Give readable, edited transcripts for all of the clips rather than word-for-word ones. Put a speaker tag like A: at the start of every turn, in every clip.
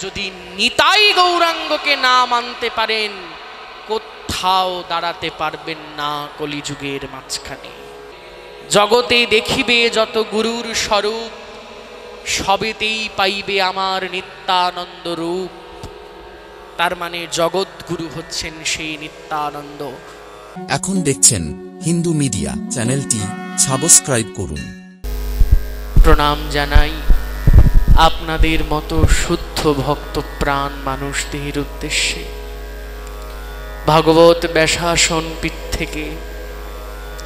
A: যদি নিতাই গৌরাঙ্গকে না মানতে পারেন, কোথাও দাঁড়াতে পারবেন না কলিযুগের মাঝখানে। জগতে দেখিবে যত গুরুর স্বরূপ, সবেতেই পাইবে আমার নিত্যানন্দ রূপ। তার মানে জগৎগুরু হচ্ছেন সেই নিত্যানন্দ।
B: এখন দেখছেন হিন্দু মিডিয়া চ্যানেলটি, সাবস্ক্রাইব করুন।
A: প্রণাম জানাই আপনাদের মতো শুদ্ধ ভক্ত প্রাণ মানুষদের উদ্দেশ্যে। ভাগবত ব্যাসাসন পীঠ থেকে,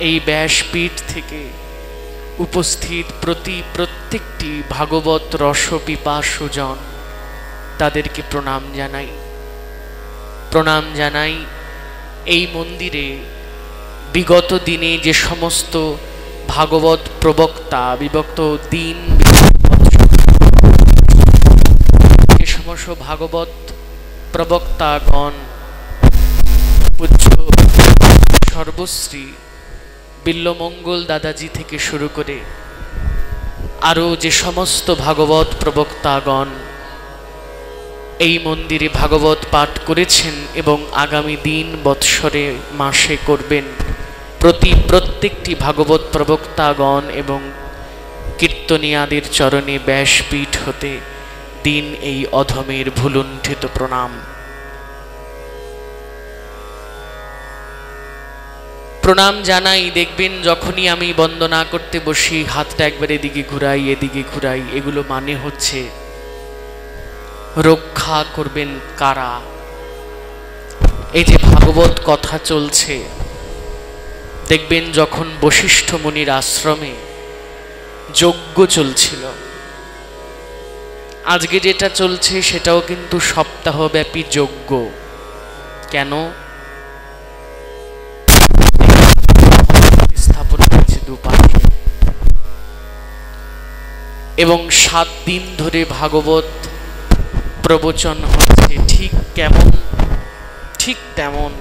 A: এই ব্যাসপীঠ থেকে উপস্থিত প্রত্যেকটি ভাগবত রসপিপাসুজন, তাদেরকে প্রণাম জানাই। প্রণাম জানাই এই মন্দিরে বিগত দিনে যে সমস্ত ভাগবত প্রবক্তা, বিভক্ত দিন যে সমস্ত ভাগবত প্রবক্তাগণ, পূজ্য সর্বশ্রী বিল্লমঙ্গল দাদাজি থেকে শুরু করে আরও যে সমস্ত ভাগবত প্রবক্তাগণ এই মন্দিরে ভাগবত পাঠ করেছেন এবং আগামী দিন বৎসরে মাসে করবেন, প্রত্যেকটি ভাগবত প্রবক্তাগণ এবং কীর্তনিয়াদের চরণে ব্যাসপীঠ হতে দিন এই অধমের ভুলুণ্ঠিত প্রণাম। প্রণাম জানাই। দেখবেন যখনই আমি বন্দনা করতে বসি, হাতটা একবার এদিকে ঘুরাই এদিকে ঘুরাই, এগুলো মানে হচ্ছে রক্ষা করবেন কারা? এই যে ভাগবত কথা চলছে, দেখবেন যখন বশিষ্ঠ মুনির আশ্রমে যজ্ঞ চলছিল, আজকে যেটা চলছে সেটাও কিন্তু সপ্তাহব্যাপী যজ্ঞ। কেন? স্থাপন হয়েছে দুপাশে এবং 7 দিন ধরে ভাগবত প্রবচন হচ্ছে। ঠিক কেমন? ঠিক তেমন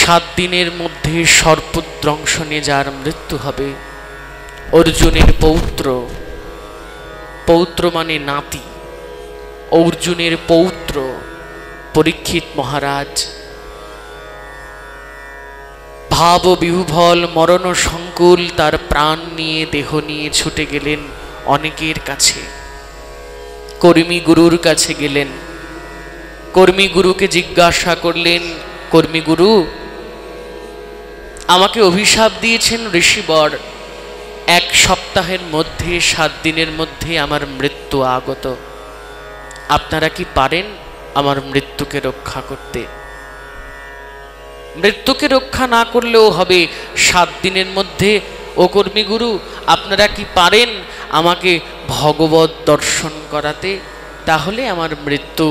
A: 7 দিনের মধ্যে সর্পদংশনে যার মৃত্যু হবে, অর্জুনের পৌত্র, পৌত্র মানে নাতি, অর্জুনের পৌত্র পরীক্ষিত মহারাজ ভাব বিহ্বল মরণ সংকুল তার প্রাণ নিয়ে দেহ নিয়ে ছুটে গেলেন অনেকের কাছে। কর্মী গুরুর কাছে গেলেন, কর্মী গুরুকে জিজ্ঞাসা করলেন, কর্মী গুরু, আমাকে অভিশাপ দিয়েছেন ঋষিবর, 1 সপ্তাহের মধ্যে 7 দিনের মধ্যে আমার মৃত্যু আগত। আপনারা কি পারেন আমার মৃত্যুকে রক্ষা করতে? মৃত্যুকে রক্ষা না করলেও হবে, 7 দিনের মধ্যে ও কর্মী গুরু আপনারা কি পারেন আমাকে ভগবত দর্শন করাতে? তাহলে আমার মৃত্যু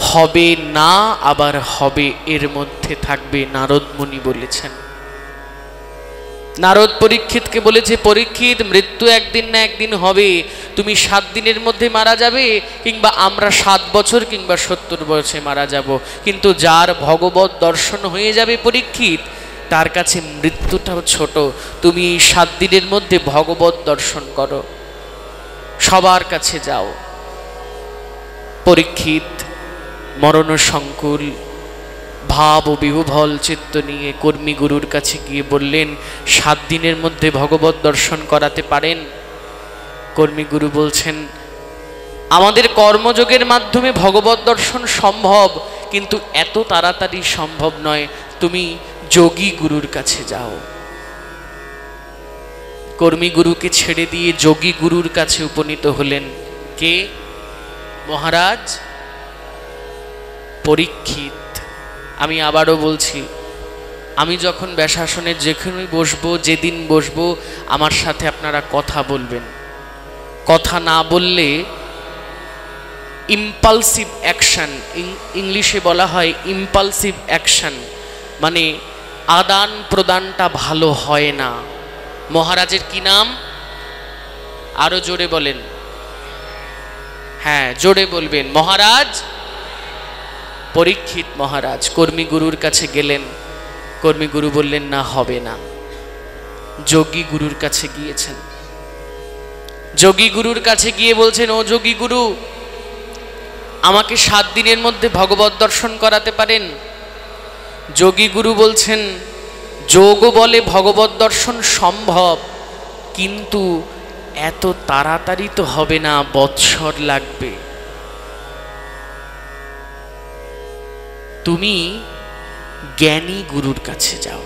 A: হবে না, আবার হবে, এর মধ্যে থাকবে। নারদ মুনি বলেছেন, নারদ পরীক্ষিতকে বলেছে, পরীক্ষিত, মৃত্যু একদিন না একদিন হবে, তুমি 7 দিনের মধ্যে মারা যাবে, কিংবা আমরা 7 বছর কিংবা 70 বছরে মারা যাব, কিন্তু যার ভগবত দর্শন হয়ে যাবে পরীক্ষিত, তার কাছে মৃত্যুটাও ছোট। তুমি 7 দিনের মধ্যে ভগবত দর্শন করো, সবার কাছে যাও। পরীক্ষিত মরণ সংকুল ভাব ও বিহ্বল চিত্ত নিয়ে কর্মী গুরুর কাছে গিয়ে বললেন, 7 দিনের মধ্যে ভগবত দর্শন করাতে পারেন? কর্মী গুরু বলছেন, আমাদের কর্মযোগের মাধ্যমে ভগবত দর্শন সম্ভব, কিন্তু এত তাড়াতাড়ি সম্ভব নয়, তুমি যোগী গুরুর কাছে যাও। কর্মী গুরুকে ছেড়ে দিয়ে যোগী গুরুর কাছে উপনীত হলেন কে? মহারাজ পরীক্ষিত। আমি আবারও বলছি, আমি যখন ব্যাসাসনে যেখানে বসবো, যেদিন বসবো, আমার সাথে আপনারা কথা বলবেন। কথা না বললে ইম্পালসিভ অ্যাকশন, ইংলিশে বলা হয় ইম্পালসিভ অ্যাকশন, মানে আদান প্রদানটা ভালো হয় না। মহারাজের কি নাম? আরো জোরে বলেন। হ্যাঁ, জোরে বলবেন। মহারাজ পরীক্ষিত মহারাজ কর্মী গুরুর কাছে গেলেন। কর্মী গুরু বললেন, না, হবে না। যোগী গুরুর কাছে গিয়েছেন। যোগী গুরুর কাছে গিয়ে বলছেন, ও যোগী গুরু, আমাকে 7 দিনের মধ্যে ভগবত দর্শন করাতে পারেন? যোগী গুরু বলছেন, যোগ বলে ভগবত দর্শন সম্ভব, কিন্তু এত তাড়াতাড়ি তো হবে না, বৎসর লাগবে। তুমি জ্ঞানী গুরুর কাছে যাও,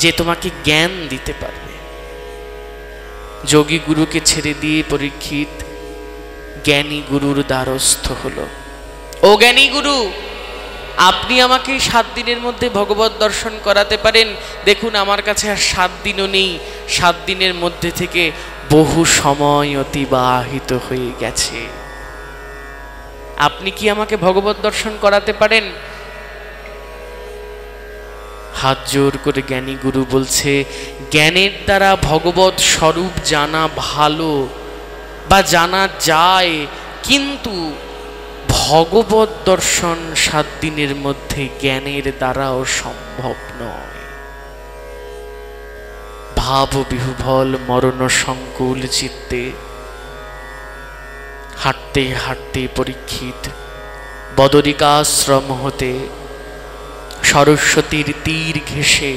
A: যে তোমাকে জ্ঞান দিতে পারবে। যোগী গুরুকে ছেড়ে দিয়ে পরীক্ষিত জ্ঞানী গুরুর দ্বারস্থ হলো। ও জ্ঞানী গুরু, আপনি আমাকে 7 দিনের মধ্যে ভগবত দর্শন করাতে পারেন? দেখুন আমার কাছে আর 7 দিনও নেই, 7 দিনের মধ্যে থেকে বহু সময় অতিবাহিত হয়ে গেছে। আপনি কি আমাকে ভগবত দর্শন করাতে পারেন? হাত জোর করে জ্ঞানী গুরু বলছে, জ্ঞানের দ্বারা ভগবত স্বরূপ জানা ভালো বা জানা যায়, কিন্তু ভগবত দর্শন 7 দিনের মধ্যে জ্ঞানের দ্বারাও সম্ভব নয়। ভাব বিহ্বল মরণ সংকুল চিত্তে হাঁটতে হাঁটতে পরীক্ষিত বদরিকাশ্রম হতে সরস্বতীর তীর ঘেঁষে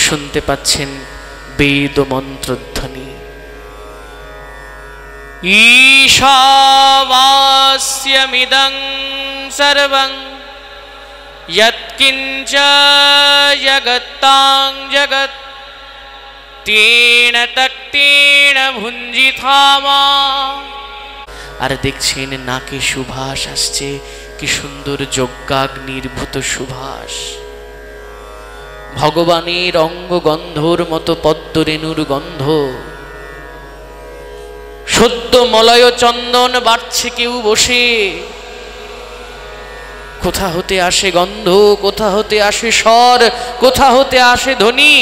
A: শুনতে পাচ্ছেন বেদ মন্ত্রধ্বনি। ঈশাবাস্যমিদং সর্বং যৎকিঞ্চ জগত্তাং জগৎ তেন তক্তেন ভুঞ্জিথামা। আর দেখছেন নাকে সুভাষ আসছে, কি সুন্দর যজ্ঞাগ্নির্ভূত সুভাষ। ভগবানের অঙ্গ গন্ধর মতো পদ্মরেণুর গন্ধ, সদ্য মলয় চন্দন বাড়ছে কেউ বসে। কোথা হতে আসে গন্ধ, কোথা হতে আসে স্বর, কোথা হতে আসে ধ্বনি?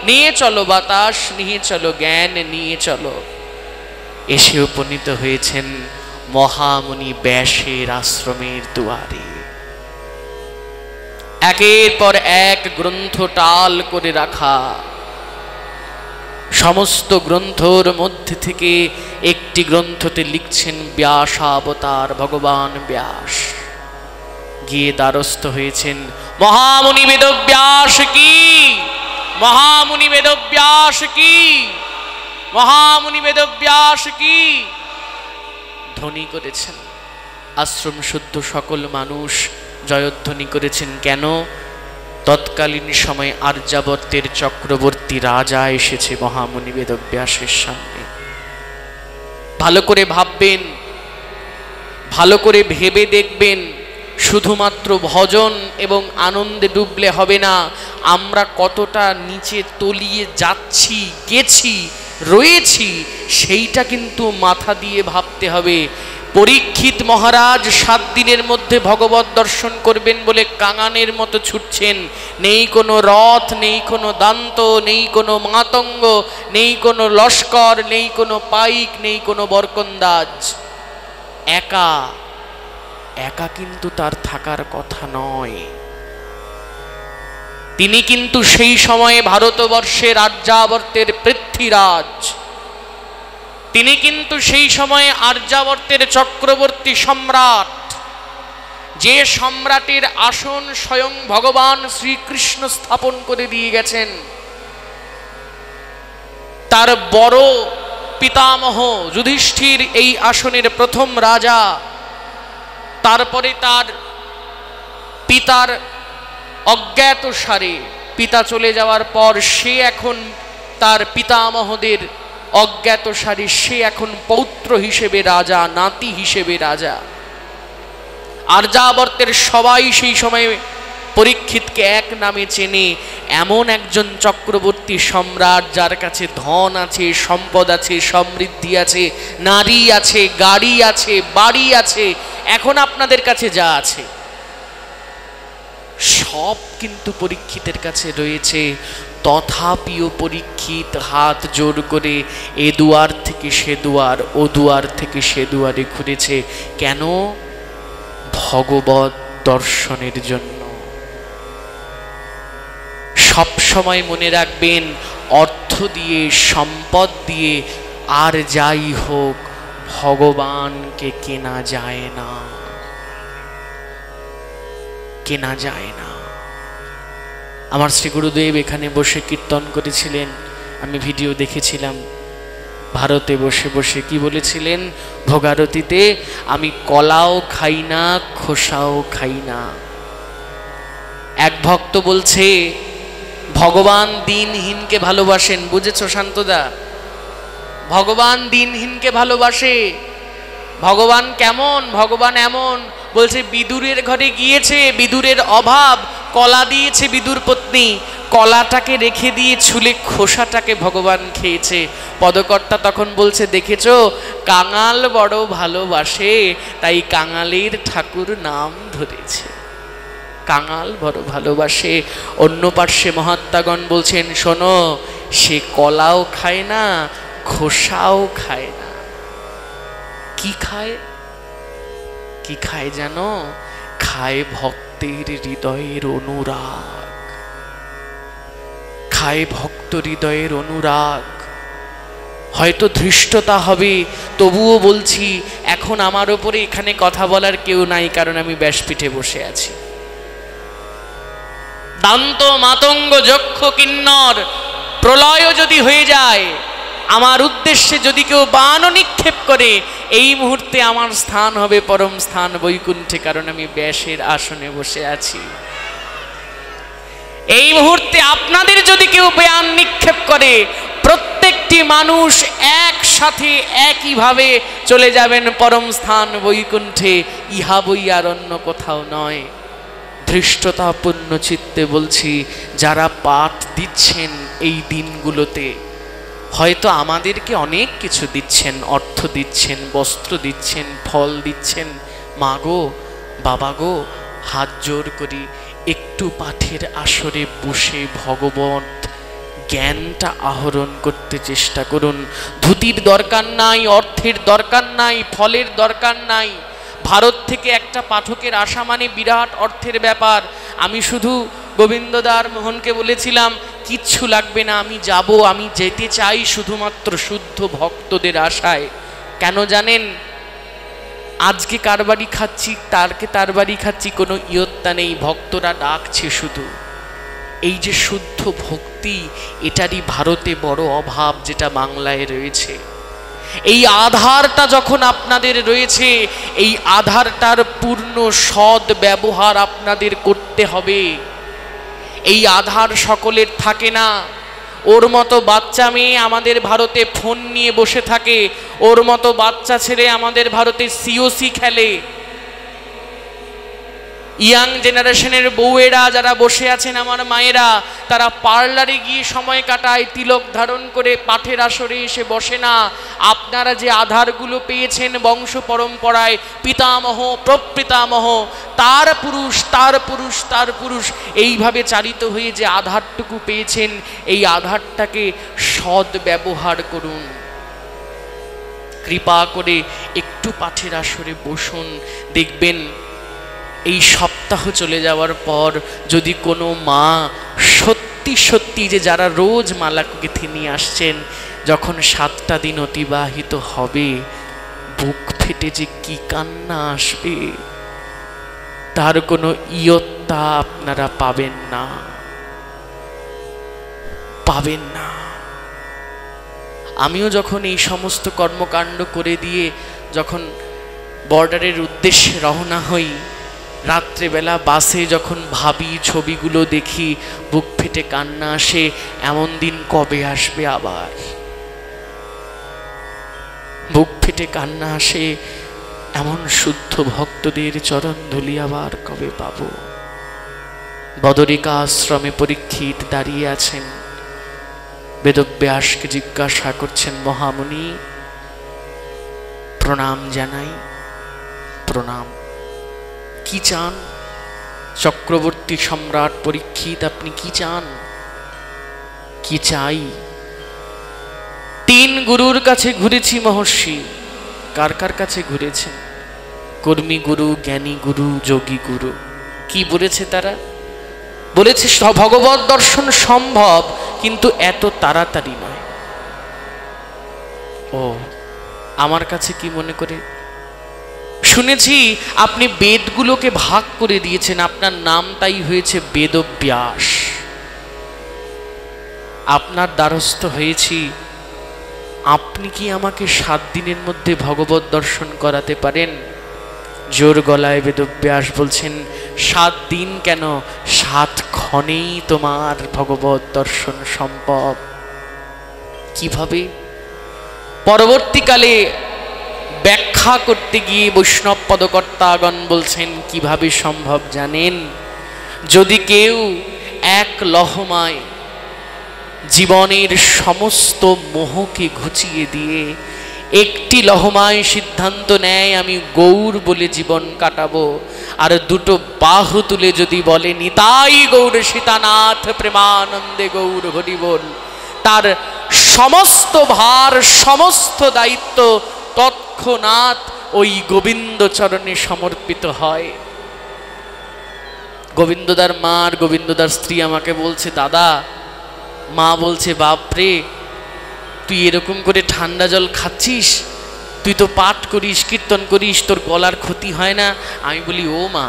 A: নিয়ে চলো বাতাস, নিয়ে চলো জ্ঞান, নিয়ে চলো। এসে উপনীত হয়েছেন মহামুনি ব্যাসের আশ্রমের দুয়ারে। একের পর এক গ্রন্থ টাল করে রাখা, সমস্ত গ্রন্থর মধ্যে থেকে একটি গ্রন্থতে লিখছেন ব্যাসাবতার ভগবান ব্যাস। গিয়ে দ্বারস্থ হয়েছেন, মহামুনি বেদব্যাস কি, মহামুনি বেদব্যাস কি, মহামুনি বেদব্যাস কি ধ্বনি করেছেন। আশ্রম শুদ্ধ সকল মানুষ জয়ধ্বনি করেছেন। কেন? তৎকালীন সময় আর্যাবর্তের চক্রবর্তী রাজা এসেছে মহামুনি বেদব্যাসের সামনে। ভালো করে ভাববেন, ভালো করে ভেবে দেখবেন, শুধুমাত্র ভজন এবং আনন্দে ডুবলে হবে না। আমরা কতটা নিচে তলিয়ে যাচ্ছি, গেছি, রয়েছি, সেইটা কিন্তু মাথা দিয়ে ভাবতে হবে। পরীক্ষিত মহারাজ 7 দিনের মধ্যে ভগবত দর্শন করবেন বলে কাঙানের মতো ছুটছেন। নেই কোনো রথ, নেই কোনো দান্ত, নেই কোনো মাতঙ্গ, নেই কোনো লস্কর, নেই কোনো পাইক, নেই কোনো বরকন্দাজ। একা একা কিন্তু তার থাকার কথা নয়। তিনি কিন্তু সেই সময়ে ভারতবর্ষের আর্যাবর্তের পৃথ্বীরাজ। তিনি কিন্তু সেই সময়ে আর্যাবর্তের চক্রবর্তী সম্রাট। যে সম্রাটের আসন স্বয়ং ভগবান শ্রীকৃষ্ণ স্থাপন করে দিয়ে গেছেন। তার বড় পিতামহ যুধিষ্ঠির এই আসনের প্রথম রাজা। তারপরে তার পিতার অজ্ঞাতসারে, পিতা চলে যাওয়ার পর সে এখন তার পিতামহদের অজ্ঞাতসারে সে এখন পৌত্র হিসেবে রাজা, নাতি হিসেবে রাজা। আর্যাবর্তের সবাই সেই সময় পরীক্ষিতকে এক নামে চেনে। এমন একজন চক্রবর্তী সম্রাট যার কাছে ধন আছে, সম্পদ আছে, সমৃদ্ধি আছে, নারী আছে, গাড়ি আছে, বাড়ি আছে, এখন আপনাদের কাছে যা আছে সব কিন্তু পরীক্ষিতের কাছে রয়েছে। তথাপিও পরীক্ষিত হাত জোর করে এ দুয়ার থেকে সে দুয়ার, ও দুয়ার থেকে সে দুয়ারে ঘুরেছে। কেন? ভগবত দর্শনের জন্য। সব সময় মনে রাখবেন, অর্থ দিয়ে, সম্পদ দিয়ে আর যাই হোক ভগবানকে কেনা যায় না। কেনা যায় না। আমার শ্রী গুরুদেব এখানে বসে কীর্তন করেছিলেন, আমি ভিডিও দেখেছিলাম। ভারতে বসে বসে কি বলেছিলেন ভোগারতিতে, আমি কলাও খাই না, খোসাও খাই না। এক ভক্ত বলছে ভগবান দিনহীনকে ভালোবাসেন। বুঝেছো শান্তদা? ভগবান দিনহীনকে ভালোবাসে। ভগবান কেমন? ভগবান এমন, বলছে বিদুরের ঘরে গিয়েছে, বিদুরের অভাব, কলা দিয়েছে বিদুর পত্নী, কলাটাকে রেখে দিয়ে ছুলে খোসাটাকে ভগবান খেয়েছে। পদকর্তা তখন বলছে দেখেছো, কাঙাল বড় ভালোবাসে, তাই কাঙালের ঠাকুর নাম ধরেছে। কাঙাল বড় ভালোবাসে। অন্য পার্শ্বে মহাত্মাগণ বলছেন শোনো, সে কলাও খায় না, খোসাও খায় না। কি খায়? কি খায় জানো? খায় ভক্তের হৃদয়ের অনুরাগ, খায় ভক্ত হৃদয়ের অনুরাগ। হয়তো ধৃষ্টতা হবে, তবুও বলছি এখন আমার ওপরে এখানে কথা বলার কেউ নাই, কারণ আমি ব্যাসপীঠে বসে আছি। দান্ত মাতঙ্গ যক্ষ কিন্নর প্রলয় যদি হয়ে যায়, আমার উদ্দেশ্যে যদি কেউ বাণ নিক্ষেপ করে, এই মুহূর্তে আমার স্থান হবে পরম স্থান বৈকুণ্ঠে, কারণ আমি ব্যাসের আসনে বসে আছি। এই মুহূর্তে আপনাদের যদি কেউ বাণ নিক্ষেপ করে, প্রত্যেকটি মানুষ একসাথে একইভাবে চলে যাবেন পরম স্থান বৈকুণ্ঠে। ইহা বই আর অন্য কোথাও নয়। ধৃষ্টতাপূর্ণ চিত্তে বলছি, যারা পাঠ দিচ্ছেন এই দিনগুলোতে, হয়তো আমাদেরকে অনেক কিছু দিচ্ছেন, অর্থ দিচ্ছেন, বস্ত্র দিচ্ছেন, ফল দিচ্ছেন। মা গো, বাবা গো, হাত জোর করি একটু পাঠের আসরে বসে ভগবত জ্ঞানটা আহরণ করতে চেষ্টা করুন। ধুতির দরকার নাই, অর্থের দরকার নাই, ফলের দরকার নাই। ভারত থেকে একটা পাঠকের আসা মানে বিরাট অর্থের ব্যাপার। আমি শুধু গোবিন্দদার মোহনকে বলেছিলাম কিচ্ছু লাগবে না, আমি যাব, আমি যেতে চাই শুধুমাত্র শুদ্ধ ভক্তদের আশায়। কেন জানেন? আজকে কার বাড়ি খাচ্ছি, তার বাড়ি খাচ্ছি, কোনো ইয়ত্তা নেই। ভক্তরা ডাকছে শুধু। এই যে শুদ্ধ ভক্তি, এটারই ভারতে বড় অভাব, যেটা বাংলায় রয়েছে। এই আধারটা যখন আপনাদের রয়েছে, এই আধারটার পূর্ণ সৎ ব্যবহার আপনাদের করতে হবে। এই আধার সকলের থাকে না। ওর মতো বাচ্চা মেয়ে আমাদের ভারতে ফোন নিয়ে বসে থাকে, ওর মতো বাচ্চা ছেলে আমাদের ভারতে সিওসি খেলে। ইয়াং জেনারেশনের বউয়েরা যারা বসে আছেন, আমার মায়েরা, তারা পার্লারে গিয়ে সময় কাটায়, তিলক ধারণ করে পাঠের আসরে এসে বসে না। আপনারা যে আধারগুলো পেয়েছেন বংশ পরম্পরায়, পিতামহ প্রপিতামহ, তার পুরুষ তার পুরুষ তার পুরুষ, এইভাবে চালিত হয়ে যে আধারটুকু পেয়েছেন, এই আধারটাকে সৎ ব্যবহার করুন। কৃপা করে একটু পাঠের আসরে বসুন, দেখবেন এই সপ্তাহ চলে যাওয়ার পর যদি কোনো মা সত্যি সত্যি, যে যারা রোজ মালা গেঁথে নিয়ে আসছেন, যখন 7টা দিন অতিবাহিত হবে, বুক ফেটে যে কি কান্না আসবে, তার কোনো ইয়ত্তা আপনারা পাবেন না, পাবেন না। আমিও যখন এই সমস্ত কর্মকাণ্ড করে দিয়ে যখন বর্ডারের উদ্দেশ্যে রওনা হই, রাত্রেবেলা বাসে যখন ভাবি, ছবিগুলো দেখি, বুক ফেটে কান্না আসে, এমন দিন কবে আসবে আবার? বুক ফেটে কান্না আসে, এমন শুদ্ধ ভক্তদের চরণ ধুলি আবার কবে পাব? বদরিকা আশ্রমে পরীক্ষিত দাঁড়িয়ে আছেন, বেদব্যাসকে জিজ্ঞাসা করছেন, মহামুনি প্রণাম জানাই। প্রণাম। কি চান? চক্রবর্তী সম্রাট পরীক্ষিত, আপনি কি চান? কি চাই? 3 গুরুর কাছে ঘুরেছি মহর্ষি। কার কার কাছে ঘুরেছেন? কর্মী গুরু, জ্ঞানী গুরু, যোগী গুরু। কি বলেছে তারা? বলেছে ভগবত দর্শন সম্ভব, কিন্তু এত তাড়াতাড়ি নয়। ও আমার কাছে কি মনে করে? শুনেছি আপনি বেদগুলোকে ভাগ করে দিয়েছেন, আপনার নাম তাই হয়েছে বেদব্যাস। আপনার দ্বারস্থ হয়েছি, আপনি কি আমাকে 7 দিনের মধ্যে ভগবত দর্শন করাতে পারেন? জোর গলায় বেদব্যাস বলছেন, 7 দিন কেন, 7 ক্ষণেই তোমার ভগবত দর্শন সম্ভব। কিভাবে? পরবর্তীকালে ব্যাখ্যা করতে গিয়ে বৈষ্ণব পদকর্তাগণ বলছেন কিভাবে সম্ভব জানেন? যদি কেউ এক লহমায় জীবনের সমস্ত মোহকে ঘুচিয়ে দিয়ে একটি লহমায় সিদ্ধান্ত নেয় আমি গৌর বলে জীবন কাটাবো, আর দুটো বাহু তুলে যদি বলে নিতাই গৌর সীতানাথ প্রেমানন্দে গৌর হরি বল, তার সমস্ত ভার সমস্ত দায়িত্ব তৎক্ষণাৎ ওই গোবিন্দ চরণে সমর্পিত হয়। গোবিন্দদার মা আর গোবিন্দদার স্ত্রী আমাকে বলছে, দাদা, মা বলছে, বাপরে তুই এরকম করে ঠান্ডা জল খাচ্ছিস, তুই তো পাঠ করিস, কীর্তন করিস, তোর গলার ক্ষতি হয় না? আমি বলি, ও মা,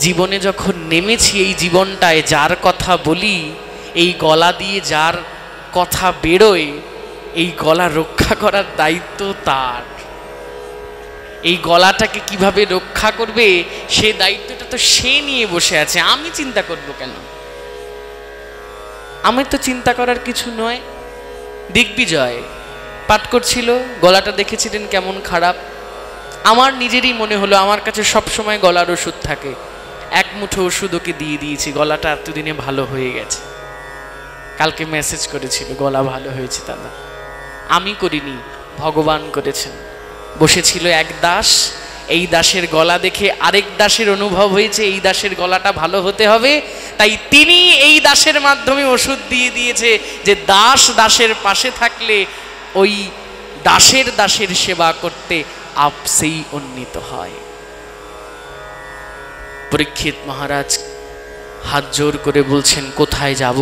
A: জীবনে যখন নেমেছি এই জীবনটায়, যার কথা বলি, এই গলা দিয়ে যার কথা বেরোয়, এই গলা রক্ষা করার দায়িত্ব তার। এই গলাটাকে কিভাবে রক্ষা করবে সে দায়িত্বটা তো সে নিয়ে বসে আছে, আমি চিন্তা করব কেন? আমার তো চিন্তা করার কিছু নয়। দিগ্বিজয় পাঠ করছিল, গলাটা দেখেছিলেন কেমন খারাপ। আমার নিজেরই মনে হলো, আমার কাছে সবসময় গলার ওষুধ থাকে, এক মুঠো ওষুধ ওকে দিয়ে দিয়েছি, গলাটা এতদিনে ভালো হয়ে গেছে। কালকে মেসেজ করেছিল, গলা ভালো হয়েছে দাদা। আমি করিনি, ভগবান করেছেন। বসেছিল এক দাস, এই দাসের গলা দেখে আরেক দাসের অনুভব হয়েছে এই দাসের গলাটা ভালো হতে হবে, তাই তিনি এই দাসের মাধ্যমে ওষুধ দিয়ে দিয়েছে যে দাস দাসের পাশে থাকলে ওই দাসের দাসের সেবা করতে আপসেই উন্নীত হয়। পরীক্ষিত মহারাজ হাত জোর করে বলছেন, কোথায় যাব?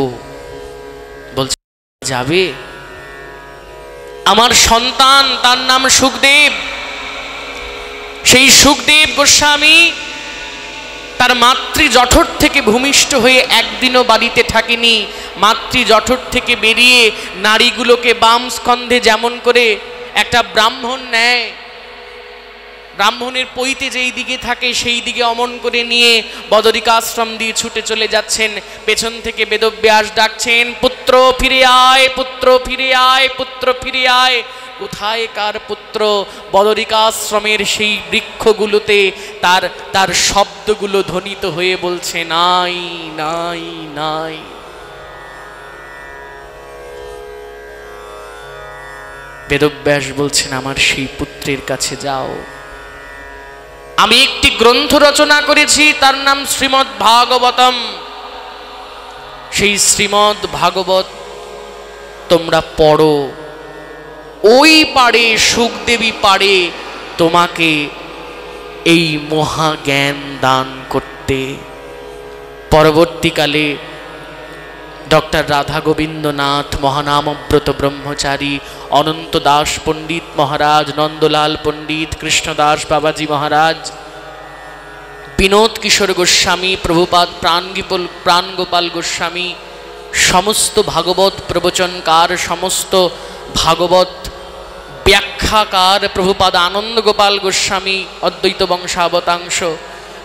A: বলছে, যাবে আমার সন্তান, তার নাম সুখদেব। সেই সুখদেব গোস্বামী তার মাতৃ জঠর থেকে ভূমিষ্ঠ হয়ে একদিনও বাড়িতে থাকেনি। মাতৃ জঠর থেকে বেরিয়ে নারীগুলোকে বাম স্কন্ধে যেমন করে একটা ব্রাহ্মণ নেয়, ব্রাহ্মণের পৈতে যেই দিকে থাকে সেই দিকে অমন করে নিয়ে বদরিকাশ্রম দিয়ে ছুটে চলে যাচ্ছেন। পেছন থেকে বেদব্যাস ডাকছেন, পুত্র ফিরে আয়, পুত্র ফিরে আয়, পুত্র ফিরে আয়। কোথায় কার পুত্র? বদরিকাশ্রমের সেই বৃক্ষগুলোতে তার তার শব্দগুলো ধ্বনিত হয়ে বলছে, নাই নাই নাই। বেদব্যাস বলছেন, আমার সেই পুত্রের কাছে যাও। আমি একটি গ্রন্থ রচনা করেছি, তার নাম শ্রীমদ্ ভাগবতম। সেই শ্রীমদ্ ভাগবত তোমরা পড়ো। ওই পারে সুখদেবী পারে তোমাকে এই মহাজ্ঞান দান করতে। পরবর্তীকালে ডক্টর রাধা গোবিন্দনাথ মহানামব্রত ব্রহ্মচারী, অনন্ত দাস পণ্ডিত মহারাজ, নন্দলাল পণ্ডিত, কৃষ্ণদাস বাবাজি মহারাজ, বিনোদ কিশোর গোস্বামী, প্রভুপাদ প্রাণগোপাল গোস্বামী, সমস্ত ভাগবত প্রবচনকার, সমস্ত ভাগবত ব্যাখ্যাকার, প্রভুপাদ আনন্দ গোপাল গোস্বামী, অদ্বৈত বংশাবতাংশ,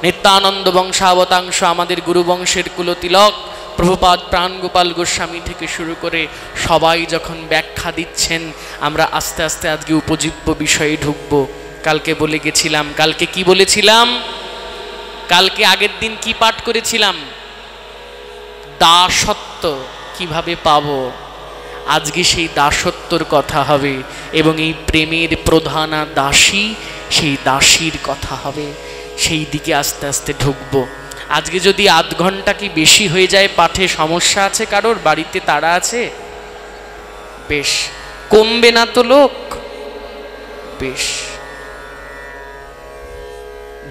A: নিত্যানন্দ বংশাবতাংশ, আমাদের গুরুবংশের কুলতিলক প্রভুপাদ প্রাণগোপাল গোস্বামী থেকে শুরু করে সবাই যখন ব্যাখ্যা দিচ্ছেন, আমরা আস্তে আস্তে আজকে উপজীব্য বিষয়ে ঢুকবো। কালকে বলে গেছিলাম, কালকে কি বলেছিলাম? কালকে আগের দিন কি পাঠ করেছিলাম? দাসত্ব কিভাবে পাবো। আজকে সেই দাসত্বর কথা হবে এবং এই প্রেমের প্রধানা দাসী, সেই দাসীর কথা হবে। সেই দিকে আস্তে আস্তে ঢুকবো। আজকে যদি আধ ঘন্টা কি বেশি হয়ে যায় পাঠে, সমস্যা আছে কারোর? বাড়িতে তারা আছে? বেশ, কমবে না তো লোক? বেশ।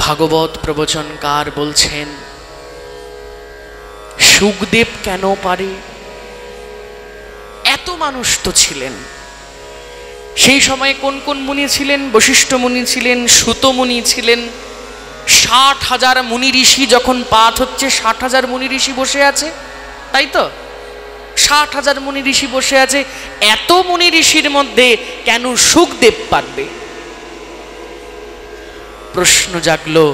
A: ভাগবত প্রবচনকার বলছেন, সুখদেব কেন পারে? এত মানুষ তো ছিলেন, সেই সময় কোন কোন মুনি ছিলেন? বশিষ্ঠ মুনি ছিলেন, সুত মুনি ছিলেন। 60,000 মুনি ঋষি যখন পাঠ হচ্ছে, 60,000 মুনি ঋষি বসে আছে, তাই তো? 60,000 মুনি ঋষি বসে আছে। এত মুনি ঋষির মধ্যে কেন শুকদেব পারবে? প্রশ্ন জাগলো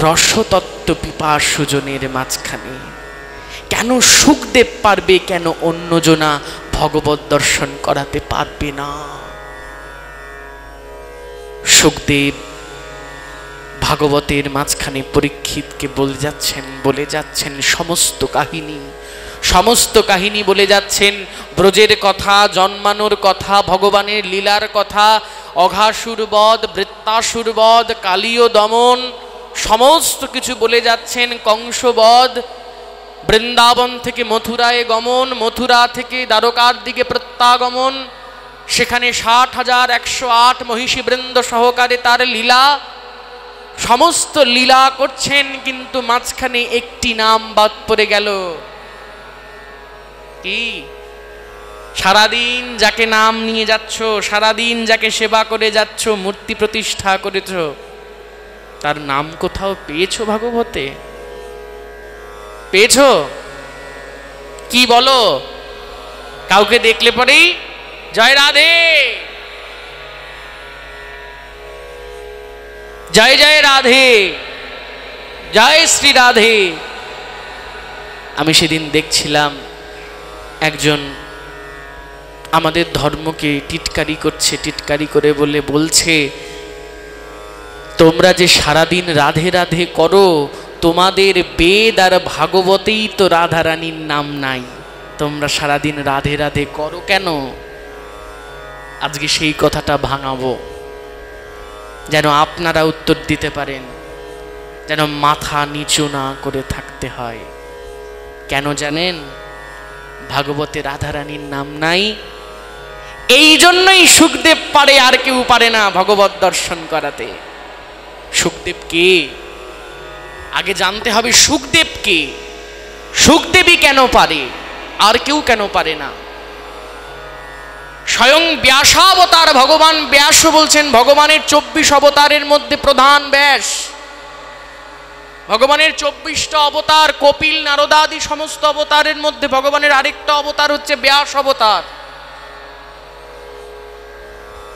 A: রসতত্ত্ব পিপাসুজনের মাঝখানে। কেন শুকদেব পারবে, কেন অন্যজনা ভগবত দর্শন করাতে পারবে না? শুকদেব ভাগবতের মাঝখানে পরীক্ষিতকে বলে যাচ্ছেন সমস্ত কাহিনী বলে যাচ্ছেন। ব্রজের কথা, জন্মানোর কথা, ভগবানের লীলার কথা, অঘাসুর বধ, বৃত্তাসুর বধ, কালীয় দমন, সমস্ত কিছু বলে যাচ্ছেন। কংস বধ, বৃন্দাবন থেকে মথুরায় গমন, মথুরা থেকে দ্বারকার দিকে প্রত্যাগমন, সেখানে 60,108 মহিষী বৃন্দ সহকারে তার লীলা, সমস্ত লীলা করছেন। কিন্তু মাঝখানে একটি নাম বাদ পড়ে গেল। কি? সারাদিন যাকে নাম নিয়ে যাচ্ছ, সারাদিন যাকে সেবা করে যাচ্ছ, মূর্তি প্রতিষ্ঠা করেছ, তার নাম কোথাও পেয়েছো ভাগবতে? পেয়েছো? কি বলো? কাউকে দেখলে পরেই জয় রাধে, জয় জয় রাধে, জয় শ্রী রাধে। আমি সেদিন দেখছিলাম একজন আমাদের ধর্মকে টিটকারি করছে, টিটকারি করে বলছে, তোমরা যে সারাদিন রাধে রাধে করো, তোমাদের বেদ আর ভাগবতেই তো রাধারানীর নাম নাই, তোমরা সারাদিন রাধে রাধে করো কেন? আজকে সেই কথাটা ভাঙাবো, যেন আপনারা উত্তর দিতে পারেন, যেন মাথা নিচু না করে থাকতে হয়। কেন জানেন? ভাগবতে রাধারানীর নাম নাই। এই জন্যই শুকদেব পারে, আর কেউ পারে না ভগবত দর্শন করাতে। শুকদেব কে? আগে জানতে হবে শুকদেব কে, শুকদেবই কেন পারে, আর কেউ কেন পারে না। স্বয়ং ব্যাসাবতার ভগবান ব্যাস বলছেন, ভগবানের 24 অবতারের মধ্যে প্রধান ব্যাস। ভগবানের 24টা অবতার, কপিল, নারদাদি সমস্ত অবতারের মধ্যে ভগবানের আরেকটা অবতার হচ্ছে ব্যাস অবতার।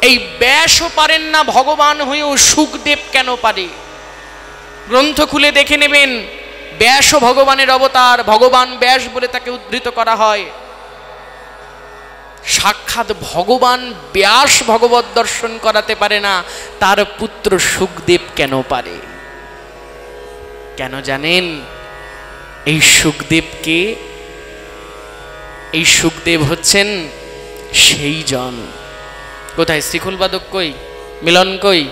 A: এই ব্যাসও পারেন না ভগবান হয়েও শুকদেব কেন পারে? গ্রন্থ খুলে দেখে নেবেন, ব্যাসও ভগবানের অবতার, ভগবান ব্যাস বলে তাকে উদ্ধৃত করা হয়। সাক্ষাৎ ভগবান ব্যাস ভগবত দর্শন করাতে পারে না, তার পুত্র শুকদেব কেন পারে? কেন জানেন? এই শুকদেবকে, এই শুকদেব হচ্ছেন সেই জন। কোথায় শ্রীখোল বাদক কই, মিলন কই?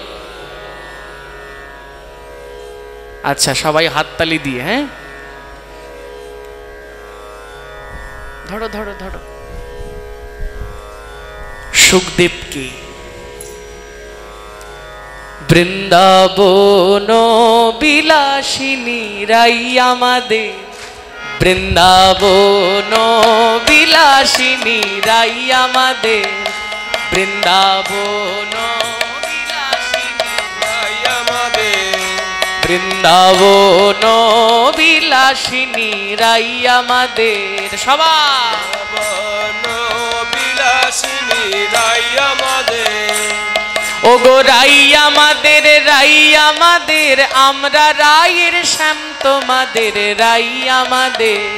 A: আচ্ছা, সবাই হাততালি দিয়ে, হ্যাঁ, ধরো ধরো ধরো। শুকদেবকে বৃন্দাবন বিলাসিনী রাই আমাদের, বৃন্দাবন বিলাসিনী রাই আমাদের, বৃন্দাবন বিলাসিনী রাই আমাদের, বৃন্দাবন বিলাসিনী রাই আমাদের। সবাই বিলাসিনী রাই আমাদের, ওগো রাই আমাদের, রাই আমাদের, আমরা রায়ের শ্যাম তোমাদের রাই আমাদের,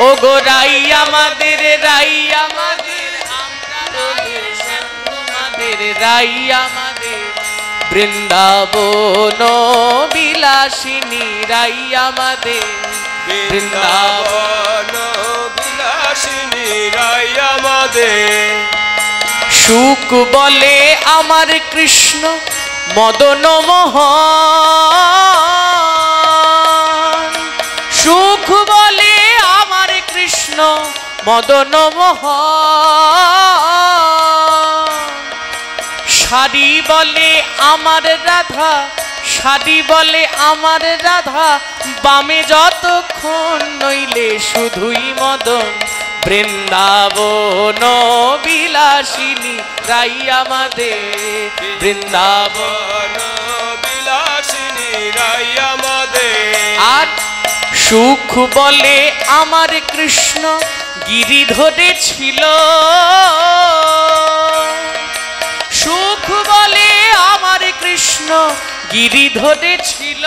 A: ওগো রাই আমাদের, রাই আমাদের, আমরা রায়ের শ্যাম তোমাদের রাই আমাদের, বৃন্দাবন বিলাসিনী রাই আমাদের, বৃন্দাবন বিলাসিনী রাই আমাদের। সুখ বলে আমার কৃষ্ণ মদন মোহন, সুখ বলে আমার কৃষ্ণ মদন মোহন, শাড়ি বলে আমার রাধা, শাড়ি বলে আমার রাধা, বামে যতক্ষণ নইলে শুধুই মদন, বৃন্দাবন বিলাসিনী রাই আমাদের, বৃন্দাবন
C: বিলাসিনী রাই আমাদের।
A: আর সুখ বলে আমার কৃষ্ণ গিরি ধরেছিল, সুখ বলে আমার কৃষ্ণ গিরি ধরেছিল।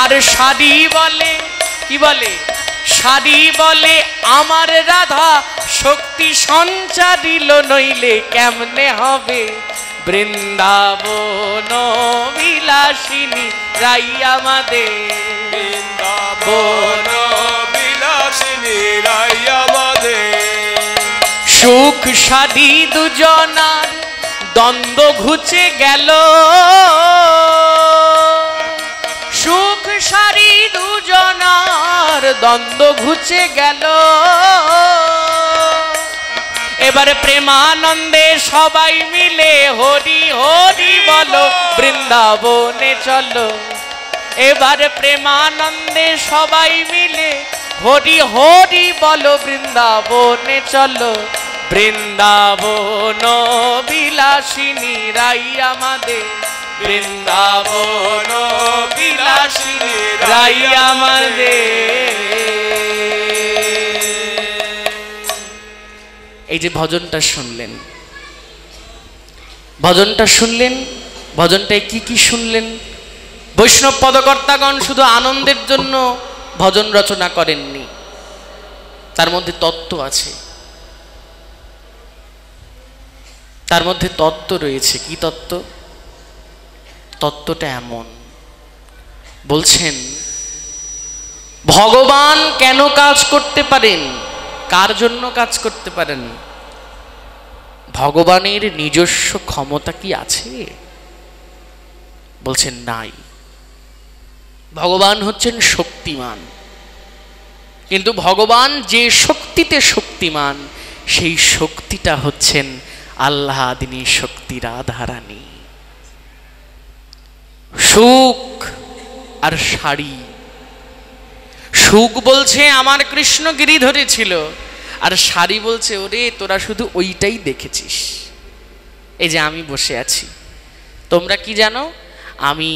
A: আর শাড়ি বলে, কি বলে, শাড়ি বলে আমার রাধা শক্তি সঞ্চারিল, নইলে কেমনে হবে বৃন্দাবন বিলাসিনী রাই আমাদের,
C: বৃন্দাবন বিলাসিনী রাই আমাদের।
A: সুখ শাড়ি দুজনার দ্বন্দ্ব ঘুচে গেল, সুখ শাড়ি দুজনার দ্বন্দ্ব ঘুচে গেল। এবারে প্রেমানন্দে সবাই মিলে হরি হরি বলো, বৃন্দাবনে চলো। এবারে প্রেমানন্দে সবাই মিলে হরি হরি বলো, বৃন্দাবনে চলো। বৃন্দাবন বিলাসিনী রাই আমাদের, বৃন্দাবন বিলাসিনী রাই আমাদের। এই যে ভজনটা শুনলেন, ভজনটা শুনলেন, ভজনটায় কি কি শুনলেন? বৈষ্ণব পদকর্তাগণ শুধু আনন্দের জন্য ভজন রচনা করেননি, তার মধ্যে তত্ত্ব আছে, তার মধ্যে তত্ত্ব রয়েছে। কি তত্ত্ব? তত্ত্বটা এমন, বলছেন ভগবান কেন কাজ করতে পারেন, কার জন্য কাজ করতে পারেন? ভগবানের নিজস্ব ক্ষমতা কি আছে? বলছেন নাই। ভগবান হচ্ছেন শক্তিমান, কিন্তু ভগবান যে শক্তিতে শক্তিমান সেই শক্তিটা হচ্ছেন আহ্লাদিনী শক্তি রাধারানী। সুখ আর শাড়ি, সুখ বলছে আমার কৃষ্ণ গিরি ধরেছিল, আর শাড়ি বলছে ওরে তোরা শুধু ওইটাই দেখেছিস, এই যে আমি বসে আছি, তোমরা কি জানো আমি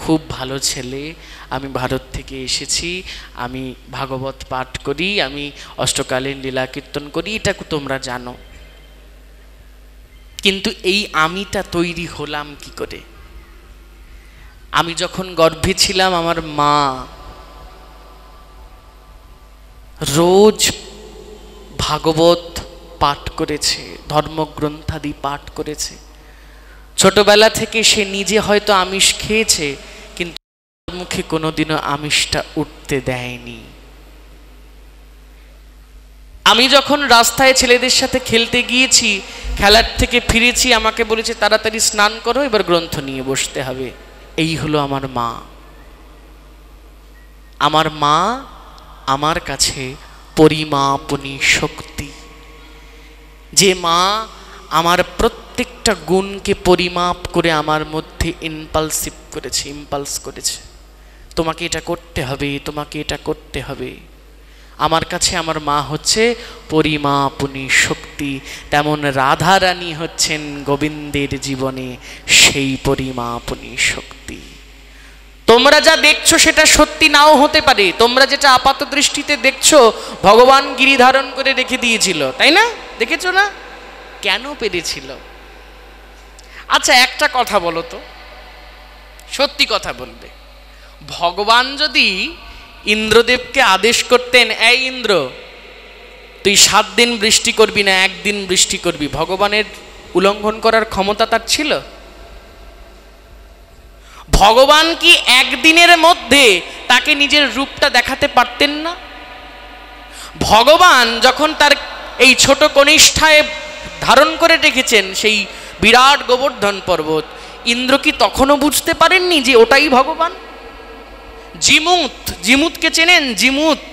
A: খুব ভালো ছেলে, আমি ভারত থেকে এসেছি, আমি ভাগবত পাঠ করি, আমি অষ্টকালীন লীলা কীর্তন করি, এটা তোমরা জানো। কিন্তু এই আমিটা তৈরি হলাম কি করে? আমি যখন গর্ভে ছিলাম আমার মা রোজ ভাগবত পাঠ করেছে, ধর্মগ্রন্থাদি পাঠ করেছে। ছোটবেলা থেকে সে নিজে হয়তো আমিষ খেয়েছে, কিন্তু মুখে কোনোদিনও আমিষটা উঠতে দেয়নি। আমি যখন রাস্তায় ছেলেদের সাথে খেলতে গিয়েছি, খেলার থেকে ফিরেছি, আমাকে বলেছে তাড়াতাড়ি স্নান করো, এবার গ্রন্থ নিয়ে বসতে হবে। এই হলো আমার মা। আমার মা আমার কাছে পরিমাপনী শক্তি, যে মা আমার প্রত্যেকটা গুণকে পরিমাপ করে আমার মধ্যে ইম্পালসিভ করেছে, ইম্পালস করেছে, তোমাকে এটা করতে হবে, তোমাকে এটা করতে হবে। আমার কাছে আমার মা হচ্ছে পরিমাপনী শক্তি, তেমন রাধারানী হচ্ছেন গোবিন্দের জীবনে সেই পরিমাপনী শক্তি। তোমরা যা দেখছো সেটা সত্যি নাও হতে পারে, তোমরা যেটা আপাত দৃষ্টিতে দেখছো ভগবান গিরি ধারণ করে রেখে দিয়েছিল, তাই না? দেখেছো না? কেন পেরেছিল? আচ্ছা একটা কথা বলো তো, সত্যি কথা বলবে, ভগবান যদি ইন্দ্রদেবকে আদেশ করতেন, এই ইন্দ্র তুই 7 দিন বৃষ্টি করবি না, 1 দিন বৃষ্টি করবি, ভগবানের উল্লঙ্ঘন করার ক্ষমতা তার ছিল? ভগবান কি একদিনের মধ্যে তাকে নিজের রূপটা দেখাতে পারতেন না? ভগবান যখন তার এই ছোট কনিষ্ঠায় ধারণ করে রেখেছেন সেই বিরাট গোবর্ধন পর্বত, ইন্দ্র কি তখনও বুঝতে পারেননি যে ওটাই ভগবান? জিমুত, জিমুতকে চেনেন? জিমুত,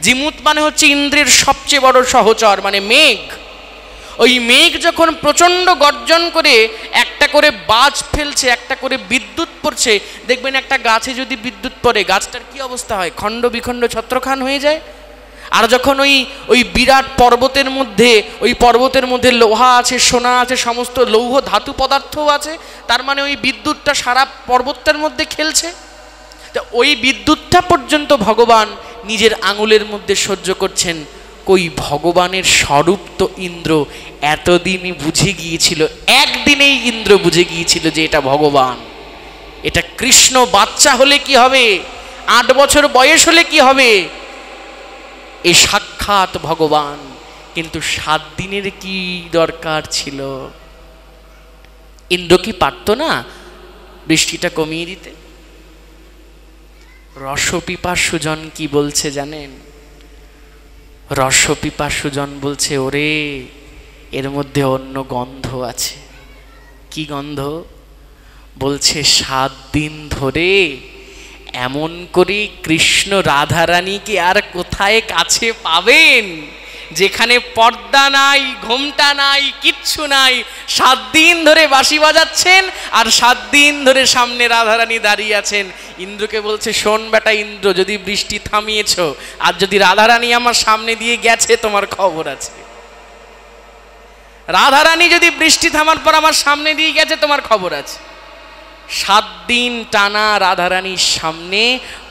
A: জিমুত মানে হচ্ছে ইন্দ্রের সবচেয়ে বড় সহচর, মানে মেঘ। ওই মেঘ যখন প্রচণ্ড গর্জন করে একটা করে বাজ ফেলছে, একটা করে বিদ্যুৎ পড়ছে, দেখবেন একটা গাছে যদি বিদ্যুৎ পড়ে গাছটার কি অবস্থা হয়? খণ্ড বিখণ্ড ছত্রখান হয়ে যায়। আর যখন ওই বিরাট পর্বতের মধ্যে লোহা আছে, সোনা আছে, সমস্ত লৌহ ধাতু পদার্থও আছে, তার মানে ওই বিদ্যুৎটা সারা পর্বতটার মধ্যে খেলছে। তা ওই বিদ্যুৎটা পর্যন্ত ভগবান নিজের আঙুলের মধ্যে সহ্য করছেন। ওই ভগবানের স্বরূপ তো ইন্দ্র এতদিনই বুঝে গিয়েছিল, একদিনেই ইন্দ্র বুঝে গিয়েছিল যে এটা ভগবান, এটা কৃষ্ণ। বাচ্চা হলে কি হবে, 8 বছর বয়স হলে কি হবে, এ সাক্ষাৎ ভগবান। কিন্তু 7 দিনের কি দরকার ছিল? ইন্দ্র কি পারত না বৃষ্টিটা কমিয়ে দিতে? রসপিপাসুজন কি বলছে জানেন? রসপিপাসুজন বলছে, ওরে এর মধ্যে অন্য গন্ধ আছে। কি গন্ধ? বলছে 7 দিন ধরে এমন করে কৃষ্ণ রাধারানীকে আর কোথায় কাছে পাবেন, যেখানে পর্দা নাই, ঘোমটা নাই, কিচ্ছু নাই। 7 দিন ধরে বাঁশি বাজাচ্ছেন আর 7 দিন ধরে সামনে রাধারানী দাঁড়িয়ে আছেন। ইন্দ্রকে বলছে, শোন বেটা ইন্দ্র, যদি বৃষ্টি থামিয়েছ আর যদি রাধারানী আমার সামনে দিয়ে গেছে তোমার খবর আছে। রাধারানী যদি বৃষ্টি থামার পর আমার সামনে দিয়ে গেছে তোমার খবর আছে। 7 দিন টানা রাধারানীর সামনে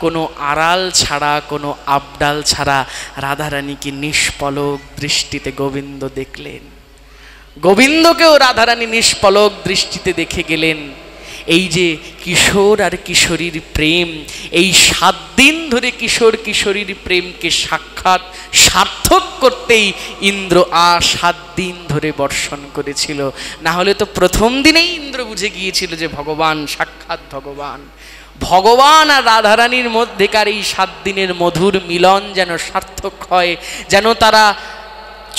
A: কোনো আড়াল ছাড়া, কোনো আবডাল ছাড়া রাধারানীকে নিষ্পলক দৃষ্টিতে গোবিন্দ দেখলেন। গোবিন্দকেও রাধারানী নিষ্পলক দৃষ্টিতে দেখে গেলেন। এই যে কিশোর আর কিশোরীর প্রেম, এই 7 দিন ধরে কিশোর কিশোরীর প্রেমকে সাক্ষাৎ সার্থক করতেই ইন্দ্র 7 দিন ধরে বর্ষণ করেছিল। না হলে তো প্রথম দিনেই ইন্দ্র বুঝে গিয়েছিল যে ভগবান সাক্ষাৎ ভগবান। ভগবান আর রাধারানীর মধ্যেকার এই 7 দিনের মধুর মিলন যেন সার্থক হয়, যেন তারা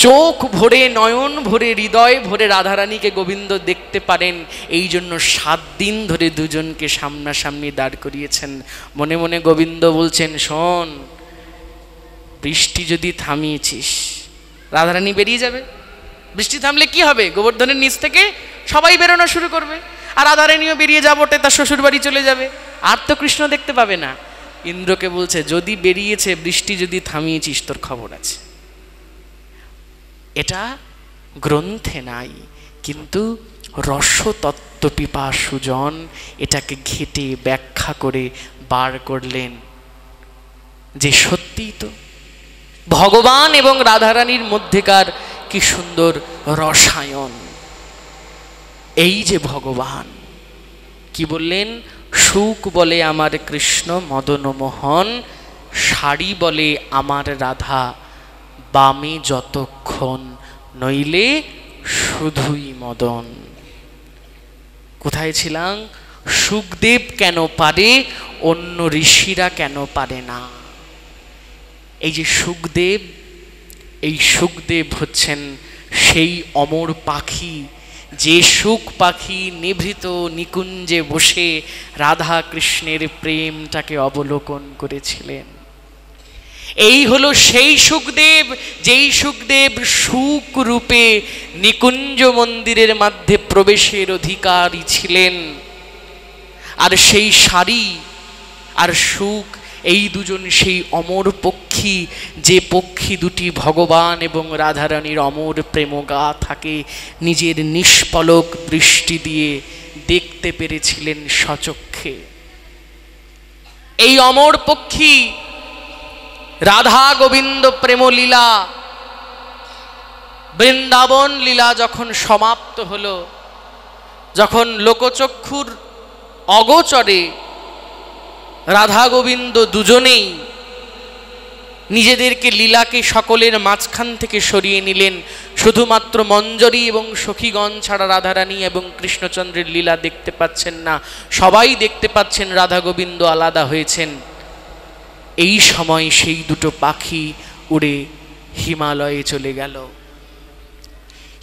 A: চোখ ভরে, নয়ন ভরে, হৃদয় ভরে রাধারানীকে গোবিন্দ দেখতে পারেন। এই জন্য 7 দিন ধরে দুজনকে সামনাসামনি দাঁড় করিয়েছেন। মনে মনে গোবিন্দ বলছেন, শোন, বৃষ্টি যদি থামিয়েছিস রাধারানী বেরিয়ে যাবে। বৃষ্টি থামলে কি হবে? গোবর্ধনের নিচ থেকে সবাই বেরোনো শুরু করবে, আর রাধারানীও বেরিয়ে যাবটে তার শ্বশুর বাড়ি চলে যাবে, আর তো কৃষ্ণ দেখতে পাবে না। ইন্দ্রকে বলছে, যদি বেরিয়েছে, বৃষ্টি যদি থামিয়েছিস তোর খবর আছে। এটা গ্রন্থে নাই, কিন্তু রসতত্ত্ব পিপাসুজন এটাকে ঘেটে ব্যাখ্যা করে বার করলেন যে সত্যিই তো ভগবান এবং রাধারানীর মধ্যেকার কি সুন্দর রসায়ন। এই যে ভগবান কি বললেন, সুখ বলে আমার কৃষ্ণ মদন মোহন, শাড়ি বলে আমার রাধা, বামে যতক্ষণ নইলে শুধুই মদন। কোথায় ছিলাম? সুখদেব কেন পারে, অন্য ঋষিরা কেন পারে না? এই যে সুখদেব, এই সুখদেব হচ্ছেন সেই অমর পাখি, যে সুখ পাখি নিভৃত নিকুঞ্জে বসে রাধা কৃষ্ণের প্রেমটাকে অবলোকন করেছিলেন। এই হলো সেই সুখদেব, যেই সুখদেব সুখ রূপে নিকুঞ্জ মন্দিরের মধ্যে প্রবেশের অধিকারী ছিলেন। আর সেই শাড়ি আর সুখ, এই দুজন সেই অমর পক্ষী, যে পক্ষী দুটি ভগবান এবং রাধারানীর অমর প্রেমগাথাকে নিজের নিষ্পলক দৃষ্টি দিয়ে দেখতে পেরেছিলেন সচক্ষে। এই অমর পক্ষী রাধা গোবিন্দ প্রেমলীলা, বৃন্দাবন লীলা যখন সমাপ্ত হলো, যখন লোকচক্ষুর অগোচরে রাধা গোবিন্দ দুজনেই নিজেদেরকে লীলাকে সকলের মাঝখান থেকে সরিয়ে নিলেন, শুধুমাত্র মঞ্জরী এবং সখীগণ ছাড়া রাধারানী এবং কৃষ্ণচন্দ্রের লীলা দেখতে পাচ্ছেন না, সবাই দেখতে পাচ্ছেন রাধা গোবিন্দ আলাদা হয়েছেন। এই সময় সেই দুটো পাখি উড়ে হিমালয়ে চলে গেল।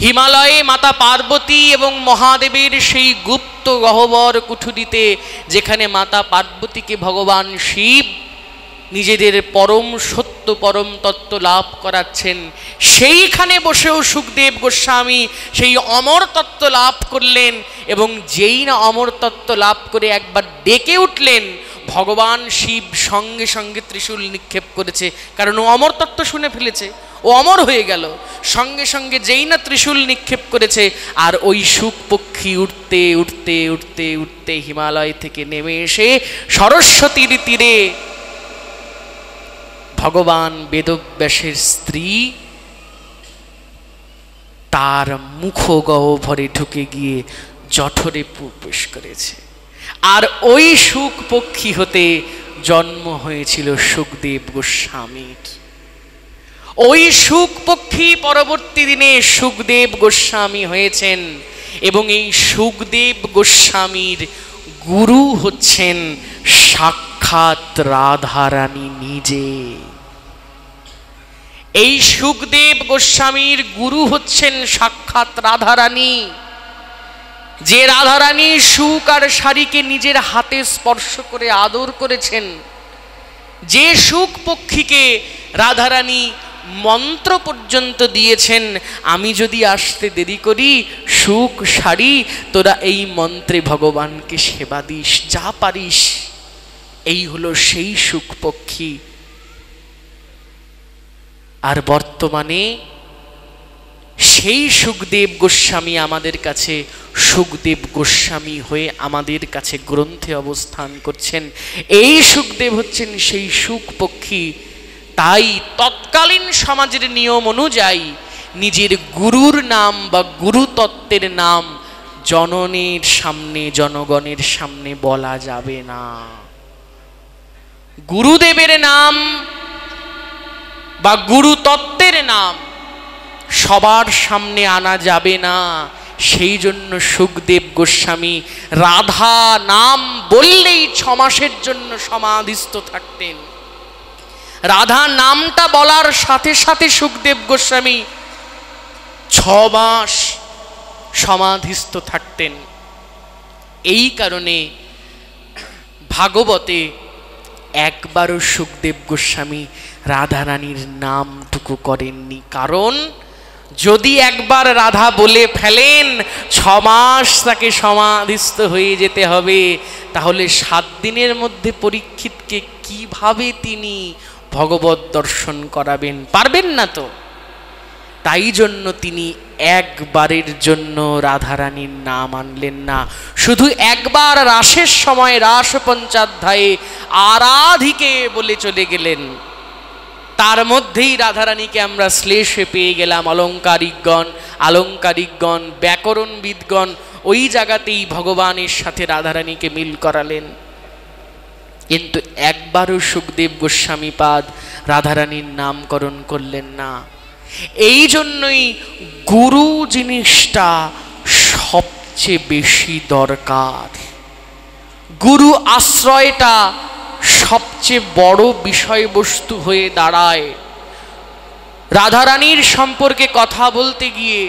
A: হিমালয়ে মাতা পার্বতী এবং মহাদেবের সেই গুপ্ত গহ্বর কুঠুরিতে, যেখানে মাতা পার্বতীকে ভগবান শিব নিজেদের পরম সত্য পরম তত্ত্ব লাভ করাচ্ছেন, সেইখানে বসেও সুখদেব গোস্বামী সেই অমর তত্ত্ব লাভ করলেন। এবং যেই না অমর তত্ত্ব লাভ করে একবার ডেকে উঠলেন, ভগবান শিব সঙ্গে সঙ্গে ত্রিশূল নিক্ষেপ করেছে, কারণ ও অমর তত্ত্ব শুনে ফেলেছে, ও অমর হয়ে গেল। সঙ্গে সঙ্গে যেই না ত্রিশূল নিক্ষেপ করেছে, আর ওই শুক পক্ষী উঠতে উঠতে উঠতে উঠতে হিমালয় থেকে নেমে এসে সরস্বতীর তীরে ভগবান বেদব্যাসের স্ত্রী তার মুখগহ্বরে ঢুকে গিয়ে জঠরে প্রবেশ করেছে। আর ওই শুক পক্ষী হতে জন্ম হয়েছিল শুকদেব গোস্বামীর। ওই শুক পক্ষী পরবর্তী দিনে শুকদেব গোস্বামী হয়েছেন, এবং এই শুকদেব গোস্বামীর গুরু হচ্ছেন সাক্ষাৎ রাধারানী নিজে। এই শুকদেব গোস্বামীর গুরু হচ্ছেন সাক্ষাৎ রাধারানী, যে রাধারানী শুক আর শাড়িকে নিজের হাতে স্পর্শ করে আদর করেছেন, যে শুক পক্ষীকে রাধারানী মন্ত্র পর্যন্ত দিয়েছেন, আমি যদি আসতে দেরি করি শুক শাড়ি তোরা এই মন্ত্রে ভগবানকে সেবা দিস, যা পারিস। এই হলো সেই শুক পক্ষী। আর বর্তমানে সেই শুকদেব গোস্বামী আমাদের কাছে শুকদেব গোস্বামী হয়ে আমাদের কাছে গ্রন্থে অবস্থান করছেন। এই শুকদেব হচ্ছেন সেই শুক পক্ষী। তাই তৎকালীন সমাজের নিয়ম অনুযায়ী নিজের গুরুর নাম বা গুরু তত্ত্বের নাম জননের সামনে, জনগণের সামনে বলা যাবে না। গুরুদেবের নাম বা গুরু তত্ত্বের নাম সবার সামনে আনা যাবে না। সেই জন্য শুকদেব গোস্বামী রাধা নাম বললেই 6 মাসের জন্য সমাধিস্থ থাকতেন। রাধা নামটা বলার সাথে সাথে শুকদেব গোস্বামী 6 মাস সমাধিস্থ থাকতেন। এই কারণে ভাগবতে একবারও শুকদেব গোস্বামী রাধারানীর নামটুকু করেননি। কারণ যদি একবার রাধা বলে ফেলেন 6 মাস তাকে সমাধিস্থ হয়ে যেতে হবে, তাহলে 7 দিনের মধ্যে পরীক্ষিতকে কিভাবে তিনি ভগবত দর্শন করাবেন? পারবেন না তো। তাই জন্য তিনি একবারের জন্য রাধারানীর নাম আনলেন না। শুধু একবার রাসের সময় রাস পঞ্চাধ্যায়ে আরাধিকে বলে চলে গেলেন। তার মধ্যেই রাধারানীকে আমরা শ্লেষে পেয়ে গেলাম। আলঙ্কারিকগণ ব্যাকরণবিদগণ ওই জায়গাতেই ভগবানের সাথে রাধারানীকে মিল করালেন। কিন্তু একবারও শুকদেব গোস্বামী পাদ রাধারানীর নামকরণ করলেন না। এই জন্যই গুরু জিনিসটা সবচেয়ে বেশি দরকার। গুরু আশ্রয়টা সবচেয়ে বড় বিষয়বস্তু হয়ে দাঁড়ায়। রাধারানীর সম্পর্কে কথা বলতে গিয়ে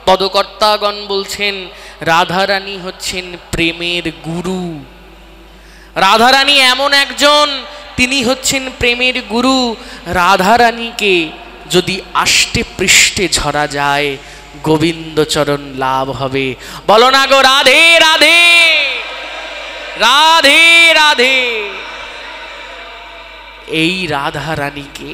A: পদকর্তাগণ বলছেন রাধারানী হচ্ছেন প্রেমের গুরু। রাধারানী এমন একজন, তিনি হচ্ছেন প্রেমের গুরু। রাধারানীকে যদি আষ্টে পৃষ্ঠে ঝরা যায় গোবিন্দচরণ লাভ হবে। বলো না গো রাধে রাধে রাধে রাধে। এই রাধারানীকে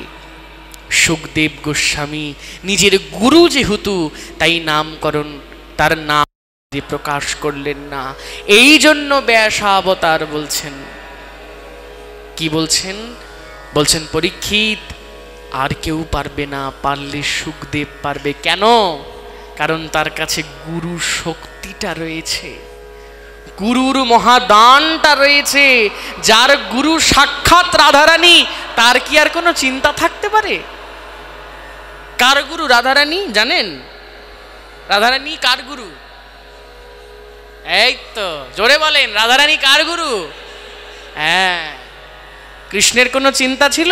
A: শুকদেব গোস্বামী নিজের গুরু যেহেতু, তাই নামকরণ তার নাম প্রকাশ করলেন না। এই জন্য ব্যাসাবতার বলছেন, কি বলছেন? বলছেন পরীক্ষিত আর কেউ পারবে না, পারলে শুকদেব পারবে। কেন? কারণ তার কাছে গুরু শক্তিটা রয়েছে, গুরুর মহাদানটা রয়েছে। যার গুরু সাক্ষাৎ রাধারানী, তার কি আর কোনো চিন্তা থাকতে পারে? কার গুরু রাধারানী জানেন? রাধারানী কার গুরু? এই তো জোরে বলেন, রাধারানী কার গুরু? হ্যাঁ, কৃষ্ণের কোনো চিন্তা ছিল?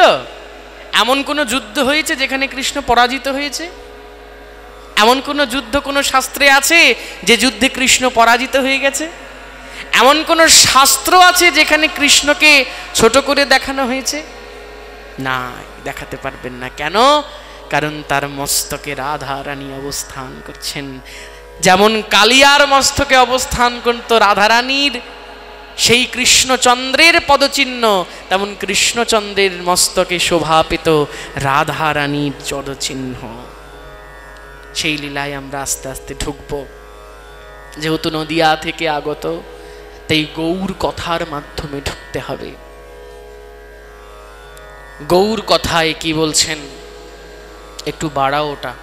A: এমন কোনো যুদ্ধ হয়েছে যেখানে কৃষ্ণ পরাজিত হয়েছে? এমন কোনো যুদ্ধ কোনো শাস্ত্রে আছে যে যুদ্ধে কৃষ্ণ পরাজিত হয়ে গেছে? এমন কোনো শাস্ত্র আছে যেখানে কৃষ্ণকে ছোট করে দেখানো হয়েছে? না, দেখাতে পারবেন না। কেন? কারণ তার মস্তকে রাধারানী অবস্থান করছেন। যেমন কালিয়ার মস্তকে অবস্থান করত রাধারানীর সেই কৃষ্ণচন্দ্রের পদচিহ্ন, তেমন কৃষ্ণচন্দ্রের মস্তকে শোভা পেত রাধা রানীর পদচিহ্ন। সেই লীলায় আমরা আস্তে আস্তে ঢুকব। যেহেতু নদিয়া থেকে আগত, তাই গৌর কথার মাধ্যমে ঢুকতে হবে। গৌর কথায় কি বলছেন, একটু বাড়াও ওটা।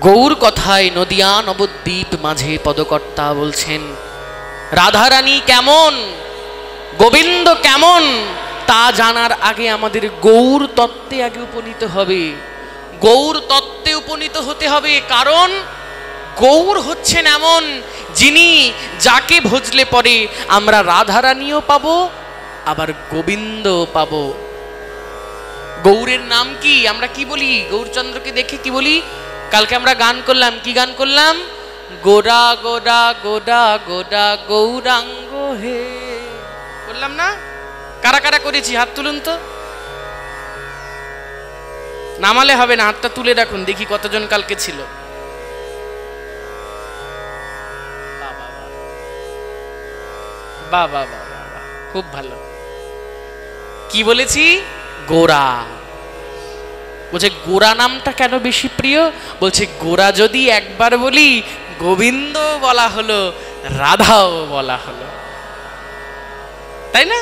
A: গৌর কথায় নদিয়া নবদ্বীপ মাঝে পদকর্তা বলছেন, রাধারানী কেমন, গোবিন্দ কেমন, তা জানার আগে আমাদের গৌর তত্ত্বে আগে উপনীত হবে। গৌর তত্ত্বে উপনীত হতে হবে, কারণ গৌর হচ্ছেন এমন যিনি, যাকে ভজলে পরে আমরা রাধারানীও পাবো, আবার গোবিন্দও পাবো। গৌরের নাম কি, আমরা কি বলি গৌরচন্দ্রকে দেখে, কি বলি? কালকে আমরা গান করলাম, কি গান করলাম? গোরা গোরা গোরা গোরা গৌরাঙ্গ হে, বললাম না? কারা কারা করেছি হাত তুলুন তো। নামালে হবে না, হাতটা তুলে রাখুন, দেখি কতজন কালকে ছিল। বাবা বাবা, খুব ভালো। কি বলেছি? গোরা। বলছে গোরা নামটা কেন বেশি প্রিয়? বলছে গোরা যদি একবার বলি, গোবিন্দ বলা হলো, রাধাও বলা হলো, তাই না?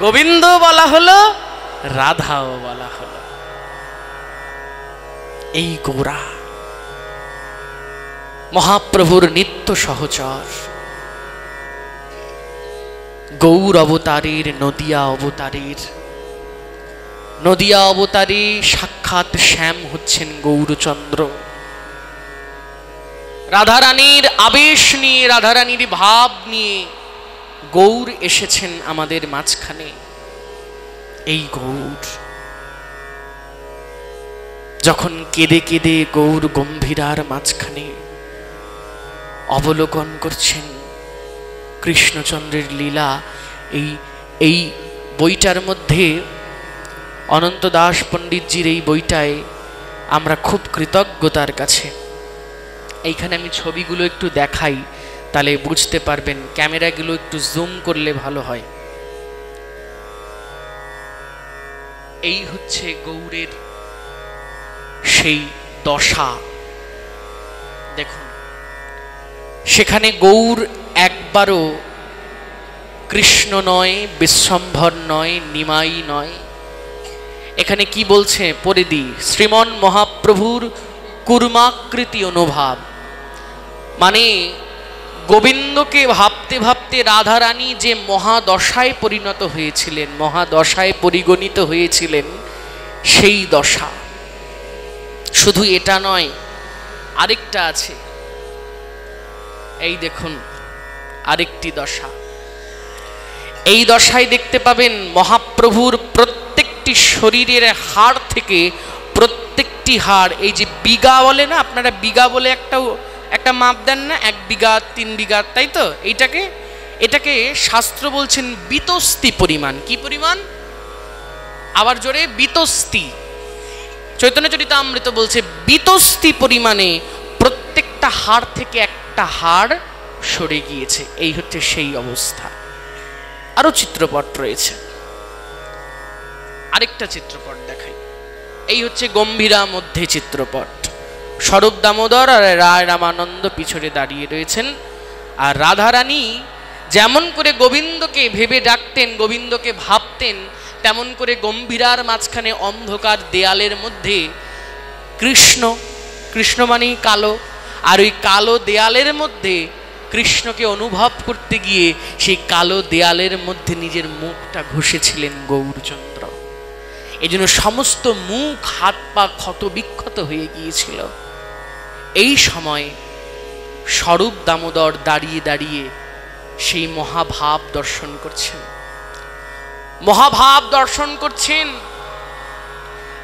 A: গোবিন্দ বলা হলো, রাধাও বলা হলো। এই গোরা মহাপ্রভুর নিত্য সহচর। গৌর অবতারের, নদিয়া অবতারের, নদিয়া অবতারে সাক্ষাৎ শ্যাম হচ্ছেন গৌরচন্দ্র। রাধারানীর আবেশ নিয়ে, রাধারানীর ভাব নিয়ে গৌর এসেছেন আমাদের মাঝখানে। এই গৌর যখন কেঁদে কেঁদে গৌর গম্ভীরার মাঝখানে অবলোকন করছেন কৃষ্ণচন্দ্রের লীলা, এই বইটার মধ্যে, অনন্ত দাস পণ্ডিতজির এই বইটায় আমরা খুব কৃতজ্ঞতার কাছে। এইখানে আমি ছবিগুলো একটু দেখাই, তাহলে বুঝতে পারবেন। ক্যামেরাগুলো একটু জুম করলে ভালো হয়। এই হচ্ছে গৌরের সেই দশা। দেখুন, সেখানে গৌর একবারও কৃষ্ণ নয়, বিশ্বম্ভর নয়, নিমাই নয়। এখানে কি বলছে পড়ে দিই, শ্রীমন মহাপ্রভুর কুর্মাকৃতি অনুভাব, মানে গোবিন্দকে ভাবতে ভাবতে রাধারানী যে মহাদশায় পরিণত হয়েছিলেন, মহাদশায় পরিগণিত হয়েছিলেন, সেই দশা। শুধু এটা নয়, আরেকটা আছে। এই দেখুন আরেকটি দশা। এই দশায় দেখতে পাবেন মহাপ্রভুর প্রত্যেকটি শরীরের হাড় থেকে প্রত্যেকটি হাড়, এই যে বিঘা বলে না, আপনারা বিঘা বলে একটা মাপ দেন না, 1 বিঘা 3 বিঘা, তাই তো? এটাকে শাস্ত্র বলছেন বিতস্তি পরিমাণ। কি পরিমাণ? আবার জোরে, বিতস্তি। চৈতন্য চরিতামৃত বলছে বিতস্তি পরিমাণে প্রত্যেকটা হাড় থেকে একটা হাড় সরে গিয়েছে। এই হচ্ছে সেই অবস্থা। আরো চিত্রপট রয়েছে, আরেকটা চিত্রপট দেখাই। এই হচ্ছে গম্ভীরা মধ্যে চিত্রপট। স্বরূপ দামোদর আর রায় রামানন্দ পিছনে দাঁড়িয়ে রয়েছেন। আর রাধারানী যেমন করে গোবিন্দকে ভেবে ডাকতেন, গোবিন্দকে ভাবতেন, তেমন করে গম্ভীরার মাঝখানে অন্ধকার দেয়ালের মধ্যে কৃষ্ণ মানেই কালো, আর ওই কালো দেয়ালের মধ্যে কৃষ্ণকে অনুভব করতে গিয়ে সেই কালো দেয়ালের মধ্যে নিজের মুখটা ঘষেছিলেন গৌরচন্দ্র। এই জন্য সমস্ত মুখ, হাত পা ক্ষত বিক্ষত হয়ে গিয়েছিল। এই সময় স্বরূপ দামোদর দাঁড়িয়ে দাঁড়িয়ে সেই মহাভাব দর্শন করছেন, মহাভাব দর্শন করছেন।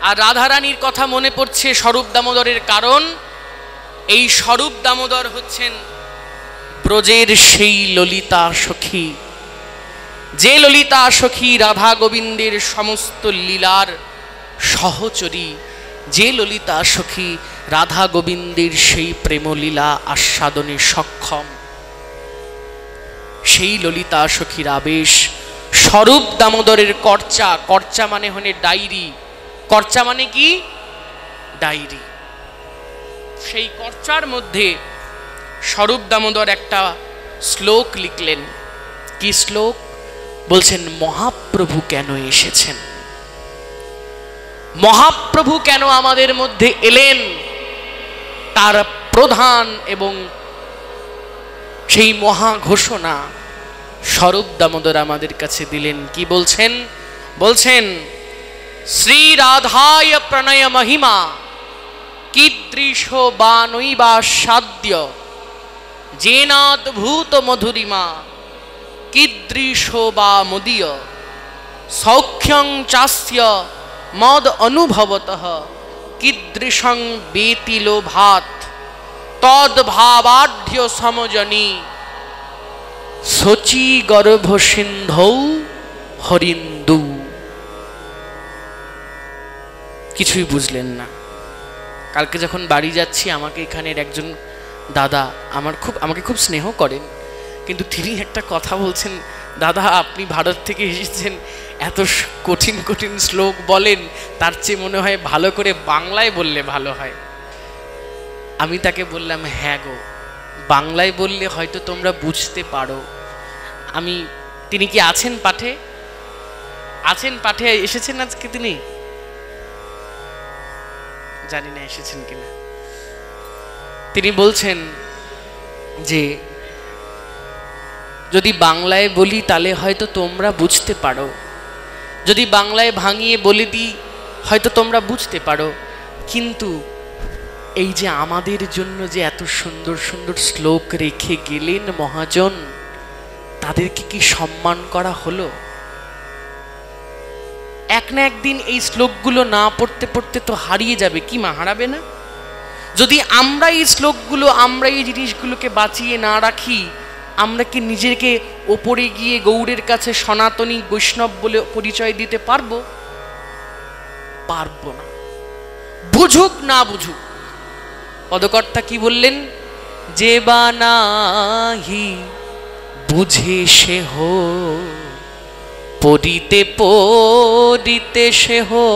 A: আর রাধারানীর কথা মনে পড়ছে স্বরূপ দামোদরের, কারণ এই স্বরূপ দামোদর হচ্ছেন ব্রজের সেই ললিতা সখী, যে ললিতা সখী রাধা গোবিন্দের সমস্ত লীলার সহচরী, যে ললিতা সখী রাধা গোবিন্দের সেই প্রেমলীলা আস্বাদনে সক্ষম। সেই ললিতা সখীর আবেশ। স্বরূপ দামোদরের কর্চা, কর্চা মানে হনে ডায়েরি, কর্চা মানে কি ডায়েরি। সেই কর্চার মধ্যে স্বরূপ দামোদর একটা শ্লোক লিখলেন। কি শ্লোক? বলছেন মহাপ্রভু কেন এসেছেন, মহাপ্রভু কেন আমাদের মধ্যে এলেন, তার প্রধান এবং সেই মহা ঘোষণা স্বরূপ দামোদর আমাদের কাছে দিলেন। কি বলছেন? বলছেন শ্রী রাধায় প্রণয় মহিমা কীদৃশ বা নৈবা সাদ্য জেনাদ্ভূত মধুরিমা কীদৃশ বা মদীয় সৌখ্যং চাস্য মদ অনুভবতঃ কীদৃশং বেতি লোভাত তদ্ভাবাঢ্য সমজনী শচী গর্ভ সিন্ধৌ হরিন্দু। কিছুই বুঝলেন না। কালকে যখন বাড়ি যাচ্ছি, আমাকে এখানের একজন দাদা আমাকে খুব স্নেহ করেন, কিন্তু তিনি একটা কথা বলছেন, দাদা আপনি ভারত থেকে এসেছেন, এত কঠিন কঠিন শ্লোক বলেন, তার চেয়ে মনে হয় ভালো করে বাংলায় বললে ভালো হয়। আমি তাকে বললাম, হ্যাঁ গো, বাংলায় বললে হয়তো তোমরা বুঝতে পারো। তিনি কি আছেন পাঠে? আছেন পাঠে? এসেছেন আজকে? তিনি জানি না এসেছেন কিনা। তিনি বলছেন যে যদি বাংলায় বলি তাহলে হয়তো তোমরা বুঝতে পারো, যদি বাংলায় ভাঙিয়ে বলে দিই হয়তো তোমরা বুঝতে পারো, কিন্তু এই যে আমাদের জন্য যে এত সুন্দর সুন্দর শ্লোক রেখে গেলেন মহাজন, তাদেরকে কি সম্মান করা হলো? এক না একদিন এই শ্লোকগুলো না পড়তে পড়তে তো হারিয়ে যাবে। কি মা, হারাবে না? যদি আমরা এই শ্লোকগুলো, আমরা এই জিনিসগুলোকে বাঁচিয়ে না রাখি, আমরা কি নিজেকে ওপরে গিয়ে গৌড়ের কাছে সনাতনী বৈষ্ণব বলে পরিচয় দিতে পারবো? পারবো না। বুঝুক না বুঝুক, পদকর্তা কি বললেন? যে বা নাহি বুঝে সে হো পড়িতে পড়িতে সে হো।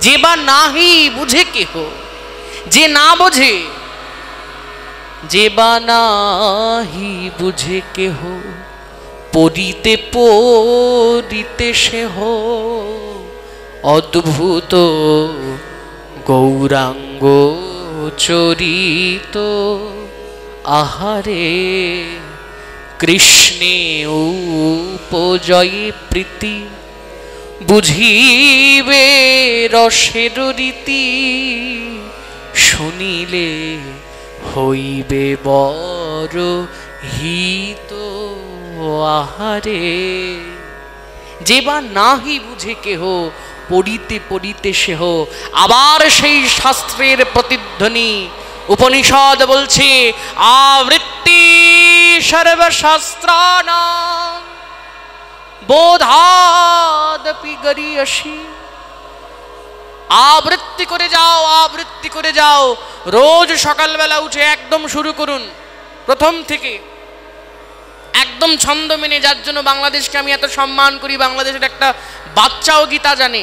A: যে বা নাহি বুঝে কে হো, যে না বোঝে, যে বা নাহি বুঝে কে হো পড়িতে পড়িতে সে হো। অদ্ভুত গৌরাঙ্গ চরিত আহারে কৃষ্ণে উপজয়ে প্রীতি বুঝিবে রসের রীতি শুনিলে হইবে বড় হিত আহারে। যে বা নাহি বুঝে কেহ পড়িতে পড়িতে সেহ। আবার সেই শাস্ত্রের প্রতিধ্বনি উপনিষদ বলছে আবৃত্তি সর্বশাস্ত্রানাং বোধাদপি গরীয়সী। আবৃত্তি করে যাও, আবৃত্তি করে যাও। রোজ সকালবেলা উঠে একদম শুরু করুন প্রথম থেকে, একদম ছন্দ মেনে। যার জন্য বাংলাদেশকে আমি এত সম্মান করি, বাংলাদেশের একটা বাচ্চাও গীতা জানে।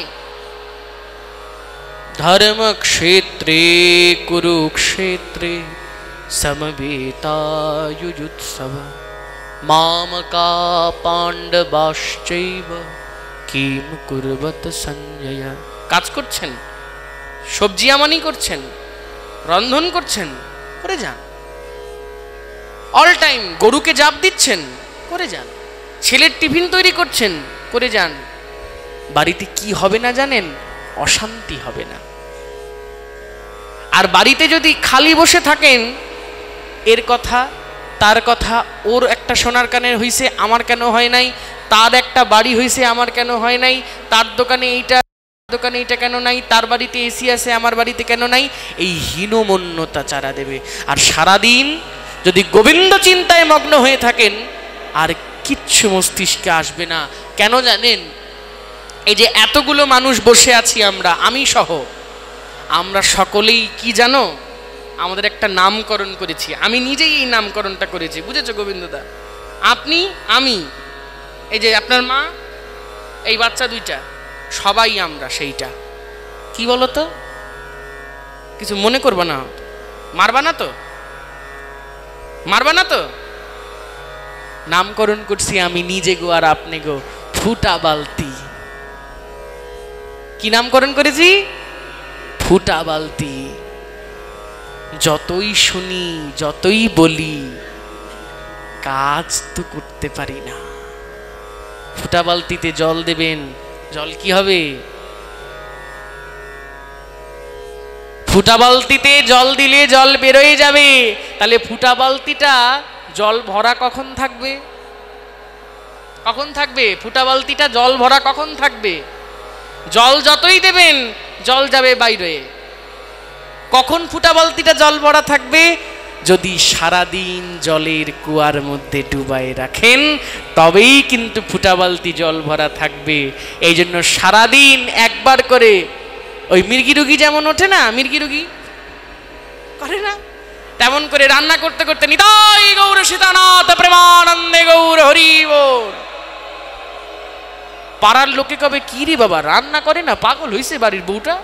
A: ধর্মক্ষেত্রে কুরুক্ষেত্রে সমবেতাযুযুৎসব মামকা পাণ্ডবাশ্চৈব কিম কুর্বত সঞ্জয়। কাজ করছেন, সবজি আমানি করছেন, রন্ধন করছেন, করে যান। অল টাইম গরুকে জাপ দিচ্ছেন, করে যান। ছেলের টিফিন তৈরি করছেন, করে যান। বাড়িতে কি হবে না জানেন? অশান্তি হবে না। আর বাড়িতে যদি খালি বসে থাকেন, এর কথা তার কথা, ওর একটা সোনার কানের হইছে আমার কেন হয় নাই, তার একটা বাড়ি হইছে আমার কেন হয় নাই, তার দোকানে এইটা কেন নাই, তার বাড়িতে এসি আছে আমার বাড়িতে কেন নাই, এই হীনমন্যতা চারা দেবে। আর সারাদিন যদি গোবিন্দ চিন্তায় মগ্ন হয়ে থাকেন, আর কিচ্ছু মস্তিষ্কে আসবে না। কেন জানেন? এই যে এতগুলো মানুষ বসে আছি আমরা, আমি সহ, আমরা সকলেই কি জানো? আমাদের একটা নামকরণ করেছি। আমি নিজেই এই নামকরণটা করেছি, বুঝেছো গোবিন্দদা? আপনি, আমি, এই যে আপনার মা, এই বাচ্চা দুইটা, সবাই আমরা সেইটা। কি বলো তো? কিছু মনে করবা না, মারবা না তো? মারবা না তো? নামকরণ করছি আমি নিজে গো আর আপনি গো, ফুটা বালতি। কি নামকরণ করেছি? ফুটা বালতি। যতই শুনি, যতই বলি, কাজ তো করতে পারি না। ফুটা বালতিতে জল দেবেন, জল কি হবে? ফুটা বালতিতে জল দিলে জল বেরোয় যাবে, তাহলে ফুটা বালতিটা জল ভরা কখন থাকবে? কখন থাকবে ফুটা বালতিটা জল ভরা? কখন থাকবে? জল যতই দেবেন জল যাবে বাইরে। কখন ফুটা বালতিটা জল ভরা থাকবে? যদি সারাদিন জলের কুয়ার মধ্যে ডুবাই রাখেন, তবেই কিন্তু ফুটা বালতি জল ভরা থাকবে। এই জন্য সারাদিন একবার করে ওই মির্গি রুগী যেমন ওঠে না, মির্গি রুগী করে না, তেমন করে রান্না করতে করতে নিতাই গৌর সীতানাথ প্রেমানন্দে গৌর হরি বল। পাড়ার লোকে কবে, কি রে বাবা রান্না করে না, পাগল হইছে বাড়ির বউটা?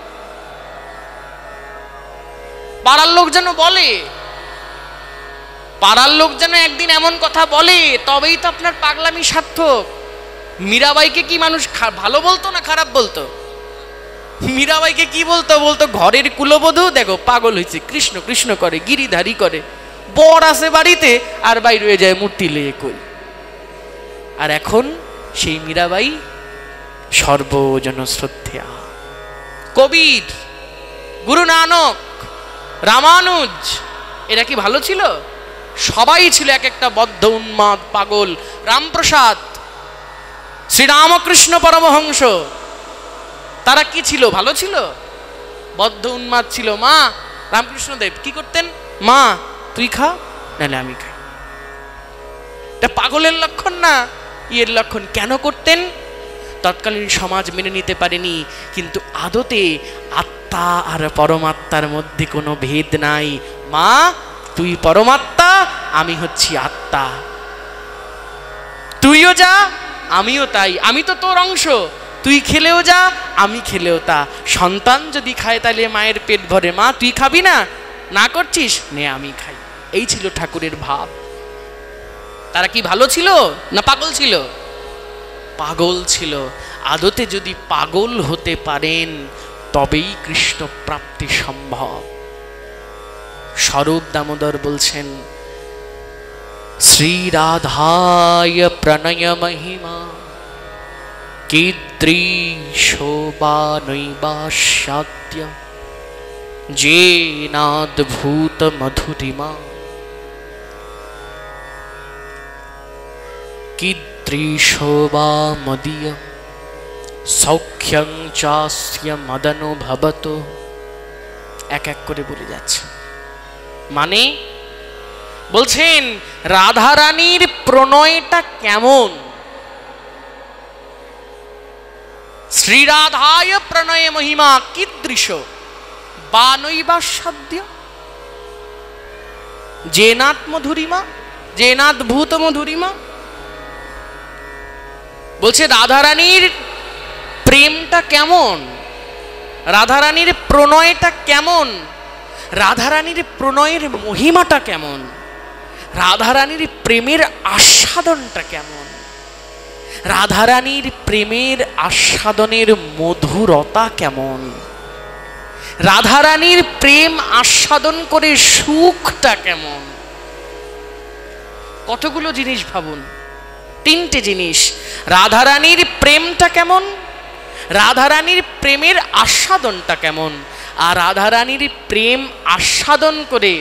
A: পাড়ার লোক যেন বলে, পাড়ার লোক যেন একদিন এমন কথা বলে, তবেই তো আপনার পাগলামি সার্থক। মীরাবাইকে কি মানুষ ভালো বলতো না খারাপ বলতো? মীরাবাইকে কি বলতো? বলতো ঘরের কুলবধূ, দেখো পাগল হয়েছে, কৃষ্ণ কৃষ্ণ করে, গিরিধারী করে, বর আছে বাড়িতে আর বাইরে হয়ে যায় মূর্তি লিয়ে কই। আর এখন সেই মীরাবাই সর্বজন শ্রদ্ধেয়া। কবির, গুরু নানক, রামানুজ, এরা কি ভালো ছিল? সবাই ছিল এক একটা বদ্ধ উন্মাদ পাগল। রামপ্রসাদ, শ্রীরামকৃষ্ণ পরমহংস, তারা কি ছিল? ভালো ছিল? বদ্ধ উন্মাদ ছিল। মা রামকৃষ্ণ দেব কি করতেন? মা তুই খা, নাহলে আমি খাই। এটা পাগলের লক্ষণ না, ইয়ের লক্ষণ। কেন করতেন? তৎকালীন সমাজ মেনে নিতে পারেনি, কিন্তু আদতে আত্মা আর পরমাত্মার মধ্যে কোনো ভেদ নাই। মা তুই পরমাত্মা, আমি হচ্ছি আত্মা, তুইও যা আমিও তাই, আমি তো তোর অংশ, তুই খেলেও যা আমি খেলেও তা। সন্তান যদি খায় তাহলে মায়ের পেট ভরে, মা তুই খাবি না, না করছিস, নে আমি খাই। এই ছিল ঠাকুরের ভাব। তারা কি ভালো ছিল না পাগল ছিল? পাগল ছিল। আদতে যদি পাগল হতে পারেন তবেই কৃষ্ণ প্রাপ্তি সম্ভব। স্বরূপ দামোদর বলছেন, শ্রী রাধায় প্রণয় মহিমা কীদৃশোবা নৈবাস্যাদ্য যেনাদ্ভূত মধুরিমা কীদৃশোবা মদীয় সৌখ্যং চাস্য মদনুভবতো। এক এক করে বলে যাচ্ছে। মানে বলছেন রাধারানীর প্রণয়টা কেমন? শ্রীরাধায় প্রণয় মহিমা কীদৃশ বা নৈবাস্যাদ্য যেনাৎ মধুরিমা, যেনাদ্ভূত মধুরিমা। বলছে রাধারানীর প্রেমটা কেমন, রাধারানীর প্রণয়টা কেমন, রাধারানীর প্রণয়ের মহিমাটা কেমন, রাধারানীর প্রেমের আস্বাদনটা কেমন, রাধারানীর প্রেমের আস্বাদনের মধুরতা কেমন, রাধারানীর প্রেম আস্বাদন করে সুখটা কেমন। কতগুলো জিনিস ভাবুন, তিনটে জিনিস। রাধারানীর প্রেমটা কেমন, রাধারানীর প্রেমের আস্বাদনটা কেমন, আর রাধারানীর প্রেম আস্বাদন করে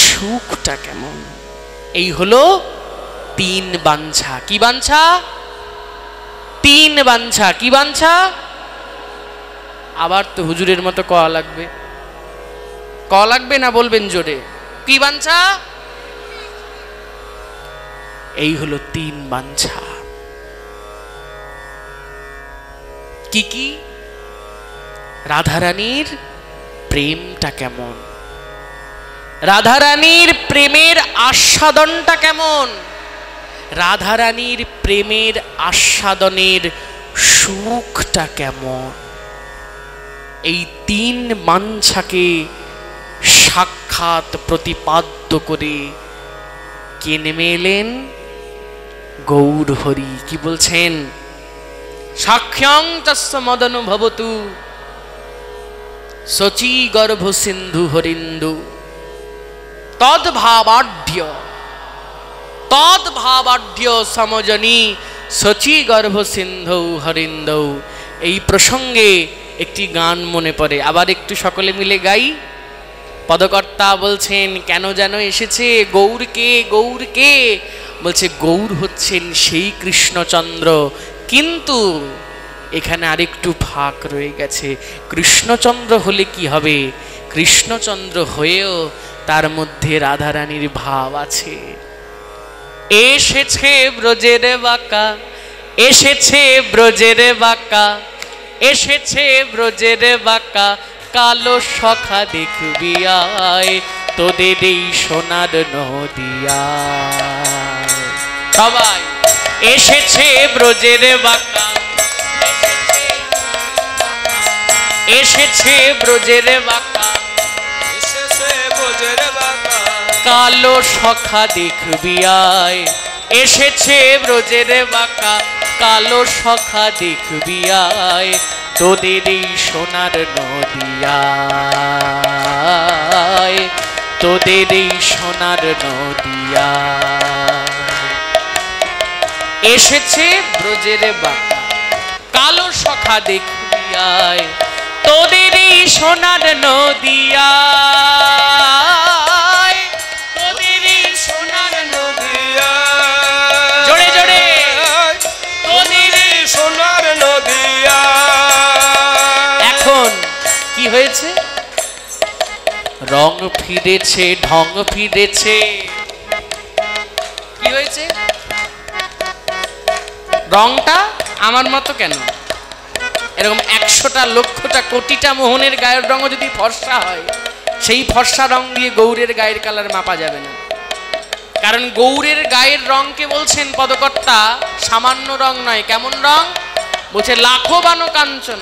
A: সুখটা কেমন। এই হলো তিন বাঞ্ছা। কি বাঞ্ছা? তিন বাঞ্ছা। কি বাঞ্ছা? আবার তো হুজুরের মতো কওয়া লাগবে, কওয়া লাগবে না, বলবেন জোরে। কি বাঞ্ছা? এই হলো তিন বাঞ্ছা। কি কি? রাধারানীর প্রেমটা কেমন, রাধারানীর প্রেমের আস্বাদনটা কেমন, রাধারানীর প্রেমের আস্বাদনের সুখটা কেমন, এই তিন মানছাকে সাক্ষাৎ প্রতিপাদ্য করে কে নেমে এলেন? গৌর হরি। কি বলছেন? সাক্ষ্যং তস্য মদনু ভবতু সচি গর্ভ সিন্ধু হরিন্দু তদ্ভাবাঢ্য সমজনী সচি গর্ভ সিন্ধু হরিন্দৌ। এই প্রসঙ্গে একটি গান মনে পড়ে, আবার একটু সকলে মিলে গাই। পদকর্তা বলছেন কেন যেন এসেছে গৌরকে, গৌরকে বলছে গৌর হচ্ছেন সেই কৃষ্ণচন্দ্র, কিন্তু এখানে আরেকটু ফাঁক রয়ে গেছে। কৃষ্ণচন্দ্র হলে কি হবে, কৃষ্ণচন্দ্র হয়েও তার মধ্যে রাধারানীর ভাব আছে। এসেছে ব্রজের বাঁকা, এসেছে ব্রজের বাঁকা, এসেছে ব্রজের বাঁকা, কালো সখা দেখবি আয় তোদের এই সোনার নদিয়ায়। সবাই এসেছে ব্রজের বাঁকা, এসেছে ব্রজের বাঁকা,
C: এসেছে ব্রজের বাঁকা,
A: কালো সখা দেখবি আয়। এসেছে ব্রজের বাঁকা, কালো সখা দেখবি আয় তোদের এই সোনার নদিয়ায়, তোদের এই সোনার নদিয়ায়। এসেছে ব্রজের বাঁকা, কালো সখা দেখবি আয় তোদের এই সোনার নদিয়ায়, তোদের এই সোনার
C: নদিয়া,
A: জোরে জোরে,
C: তোদের এই সোনার নদিয়া।
A: এখন কি হয়েছে? রং ফিরেছে, ঢং ফিরেছে। কি হয়েছে? রংটা আমার মতো কেন? এরকম 100টা, লক্ষটা, কোটিটা মোহনের গায়ের রঙও যদি ফর্সা হয়, সেই ফর্সা রং দিয়ে গৌরের গায়ের কালার মাপা যাবে না। কারণ গৌরের গায়ের রংকে বলছেন পদকর্তা সামান্য রং নয়। কেমন রং? বলছে লাখো বানো কাঞ্চন।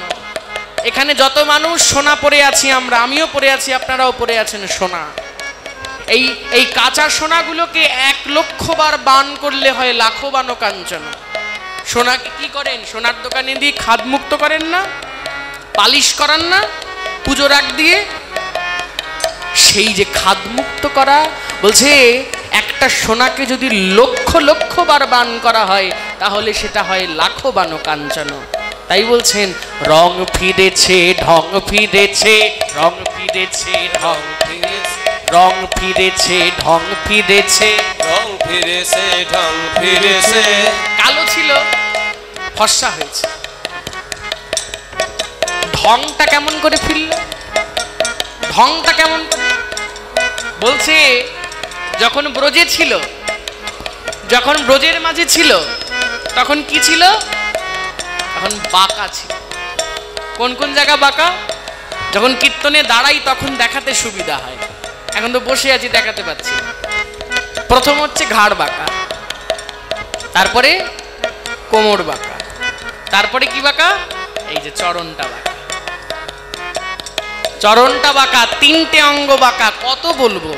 A: এখানে যত মানুষ সোনা পরে আছি আমরা, আমিও পরে আছি, আপনারাও পরে আছেন সোনা। এই কাঁচা সোনাগুলোকে 1,00,000 বার বান করলে হয় লাখো বানো কাঞ্চন। সোনাকে কি করেন? সোনার দোকানে দিয়ে খাদমুক্ত করেন না, পালিশ করান না পুজোর আগ দিয়ে? সেই যে খাদমুক্ত করা, বলছে একটা সোনাকে যদি 1,00,000 বার বান করা হয় তাহলে সেটা হয় লাখো বানো কাঞ্চন। তাই বলছেন রং ফিরেছে, ঢং ফিরেছে, রং ফিরেছে, ঢং ফিরেছে, রং ফিরেছে, ঢং ফিরেছে,
C: রং ফিরেছে, ঢং ফিরেছে।
A: কালো ছিল ফর্সা হয়েছে। ঢংটা কেমন করে ফিরল? ঢংটা কেমন করে? বলছে যখন ব্রজে ছিল, যখন ব্রজের মাঝে ছিল তখন কি ছিল? তখন বাঁকা ছিল। কোন কোন জায়গা বাঁকা? যখন কীর্তনে দাঁড়াই তখন দেখাতে সুবিধা হয়, এখন তো বসে আছি দেখাতে পাচ্ছি। প্রথম হচ্ছে ঘাড় বাঁকা, তারপরে কোমর বাঁকা, তারপরে কি বাঁকা? এই যে চরণটা বাঁকা। চরণটা বাঁকা, 3টে অঙ্গ বাঁকা। কত বলবো?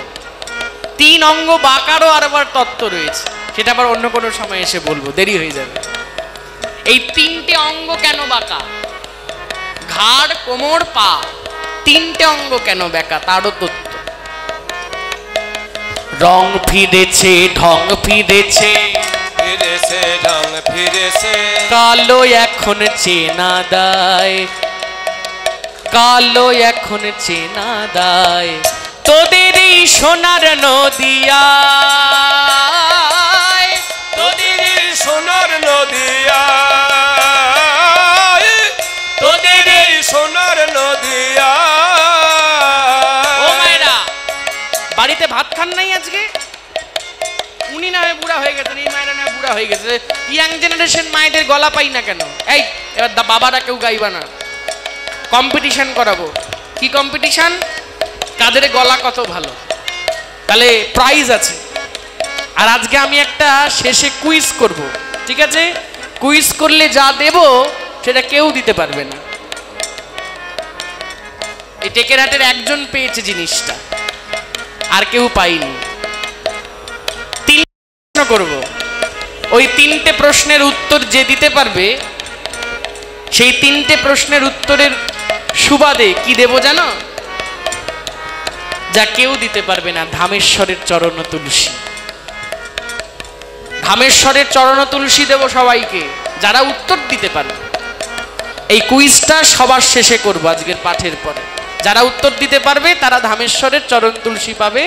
A: 3 অঙ্গ বাঁকারও আবার তত্ত্ব রয়েছে, সেটা আবার অন্য কোনো সময় এসে বলবো, দেরি হয়ে যাবে। এই 3টে অঙ্গ কেন বাঁকা? ঘাড়, কোমর, পা, 3টে অঙ্গ কেন বাঁকা তারও তত্ত্ব। রং ফিরেছে, ঢং ফিরেছে,
C: ফিরেছে, ঢং ফিরেছে,
A: কালো এখন চেনা দায়, কালো এখন চেনা দায় তোদের এই সোনার নদিয়ায়,
C: তোদের এই সোনার নদিয়া, তোদের এই সোনার নদিয়া।
A: ও মায়েরা, বাড়িতে ভাত খান নাই আজকে? উনি না হয় বুড়া হয়ে গেছেন, এই মায়েরা না বুড়া হয়ে গেছে। ইয়াং জেনারেশন মায়েদের গলা পাই না কেন? এই এবার বাবারা কেউ গাইবা না, কম্পিটিশন করাবো। কি কম্পিটিশন? কাদের গলা কত ভালো। তাহলে প্রাইজ আছে। আর আজকে আমি একটা শেষে কুইজ করব, ঠিক আছে? কুইজ করলে যা দেব সেটা কেউ দিতে পারবে না। এই টেকেরহাটের একজন পেয়েছে জিনিসটা, আর কেউ পাইনি। 3 প্রশ্ন করব, ওই 3টে প্রশ্নের উত্তর যে দিতে পারবে সেই 3টে প্রশ্নের উত্তরের সুবাদে কি দেব জানো? যা কেউ দিতে পারবে না, ধামেশ্বরের চরণ তুলসী। ধামেশ্বরের চরণ তুলসী দেব সবাইকে, যারা উত্তর দিতে পারবে। এই কুইজটা সবার শেষে করব আজকের পাঠের পরে। যারা উত্তর দিতে পারবে তারা ধামেশ্বরের চরণ তুলসী পাবে,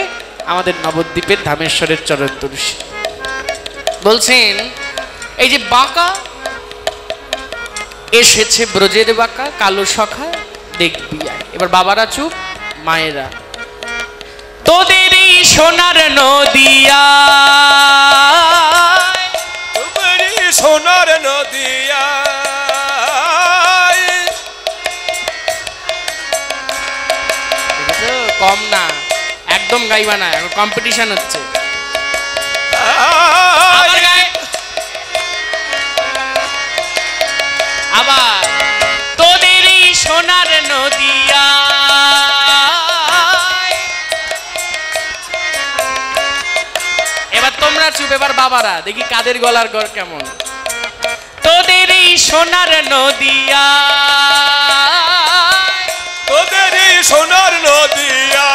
A: আমাদের নবদ্বীপের ধামেশ্বরের চরণ তুলসী। বলছেন এই যে বাঁকা এসেছে ব্রজের বাঁকা, কালো সখা দেখবি আয়। এবার বাবারা চুপ, মায়েরা। তোদের এই সোনার নদিয়া,
C: সোনার নদিয়া,
A: কম না, একদম গাইবা না, এখন কম্পিটিশন হচ্ছে। আবার গায়, আবার। তোদের এই সোনার নদিয়া, এবার তোমরা চুপ, এবার বাবারা দেখি কাদের গলার গড় কেমন। তোদের এই সোনার নদিয়া,
C: তোদের এই সোনার নদিয়া,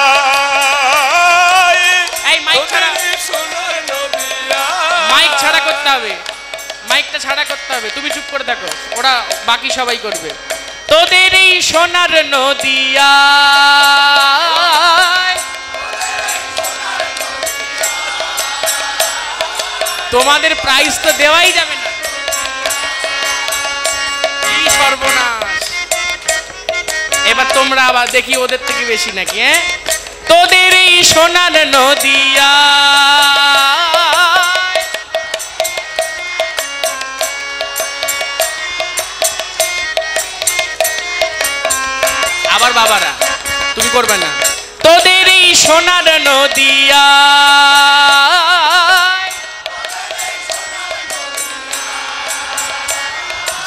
A: এই মাইক ছাড়া,
C: সোনার নদিয়া,
A: মাইক ছাড়া করতে হবে, মাইকটা ছাড়া করতে হবে। তুমি চুপ করে দেখো, ওরা বাকি সবাই করবে। তোদের এই সোনার নদিয়া, তোমাদের প্রাইজ তো দেওয়াই যাবে না, কি সর্বনাশ। এবার তোমরা আবার দেখি ওদের থেকে বেশি নাকি। হ্যাঁ, তোদের এই সোনার নদিয়া, আবার বাবারা তুমি করবে না। তোদের এই সোনার নদিয়া,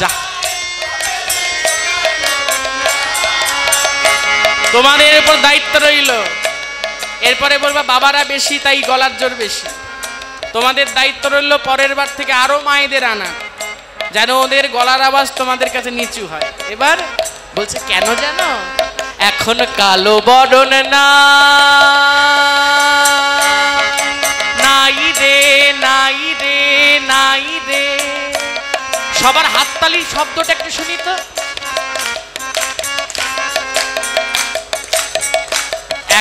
A: যা তোমাদের উপর দায়িত্ব রইল। এরপরে বলবা বাবারা বেশি তাই গলার জোর বেশি। তোমাদের দায়িত্ব রইল পরের বার থেকে আরো মায়েদের আনা, যেন ওদের গলার আওয়াজ তোমাদের কাছে নিচু হয়। এবার বলছে কেন জানো? এখন কালো বরণ না, নাই রে নাই রে নাই রে। সবার হাততালির শব্দটা একটু শুনি তো।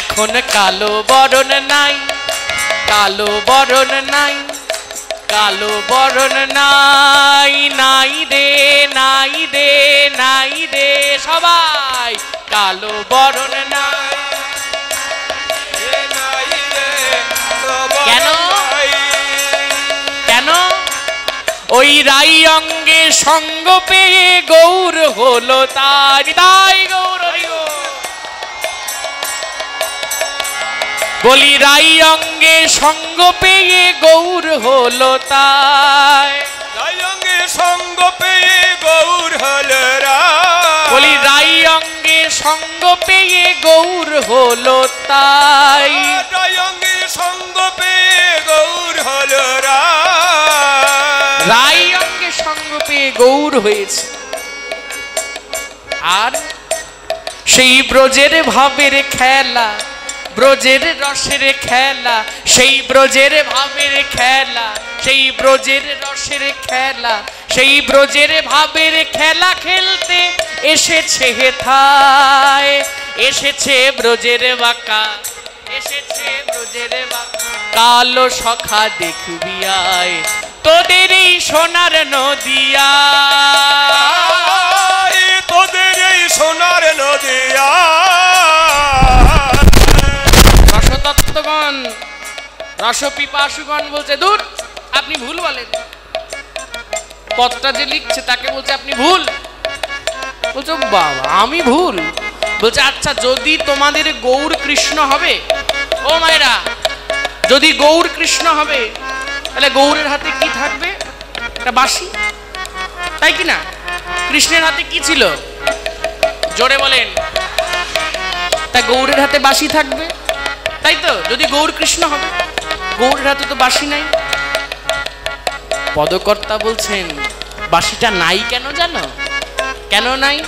A: এখন কালো বরণ নাই, কালো বরণ নাই, কালো বরণ নাই, নাই রে নাই রে নাই রে। সবাই কালো বরণ নাই। কেন কেন? ওই রাই অঙ্গে সঙ্গ পেয়ে গৌর হলো তাই, তাই গৌর বলি। রাই অঙ্গে সঙ্গ পেয়ে গৌর হলো তাই,
C: রাই অঙ্গে সঙ্গ পেয়ে গৌর হলো
A: বলি। রাই অঙ্গে সঙ্গ পেয়ে গৌর হলো তাই,
C: রাই অঙ্গে সঙ্গ পেয়ে গৌর হলো
A: রাই অঙ্গে সঙ্গ পেয়ে গৌর হয়েছে। আর সেই ব্রজের ভাবের খেলা, ব্রজের রসের খেলা, সেই ব্রজের ভাবের খেলা, সেই ব্রজের রসের খেলা, সেই ব্রজের ভাবের খেলা খেলতে এসেছে হেথায়। এসেছে ব্রজের বাঁকা, এসেছে ব্রজের বাঁকা, কালো সখা দেখবি আয়। তোদের এই সোনার নদিয়া,
C: তোদের এই সোনার নদিয়া।
A: রসতত্ত্বগণ, রসপিপাসুগণ বলছে দূর, আপনি ভুল বলেন। পদটা যে লিখছে তাকে বলছে আপনি ভুল। বলছে বাবা আমি ভুল? বলছে আচ্ছা যদি তোমাদের গৌর কৃষ্ণ হবে, ও মায়েরা যদি গৌর কৃষ্ণ হবে তাহলে গৌরের হাতে কি থাকবে? একটা বাঁশি, তাই কি না? কৃষ্ণের হাতে কি ছিল? জোরে বলেন। তা গৌরের হাতে বাঁশি থাকবে, তাই তো? যদি গৌর কৃষ্ণ হবে, গৌরের হাতে তো বাঁশি নাই। পদকর্তা বলছেন বাঁশিটা নাই কেন জানো? কেন নাই?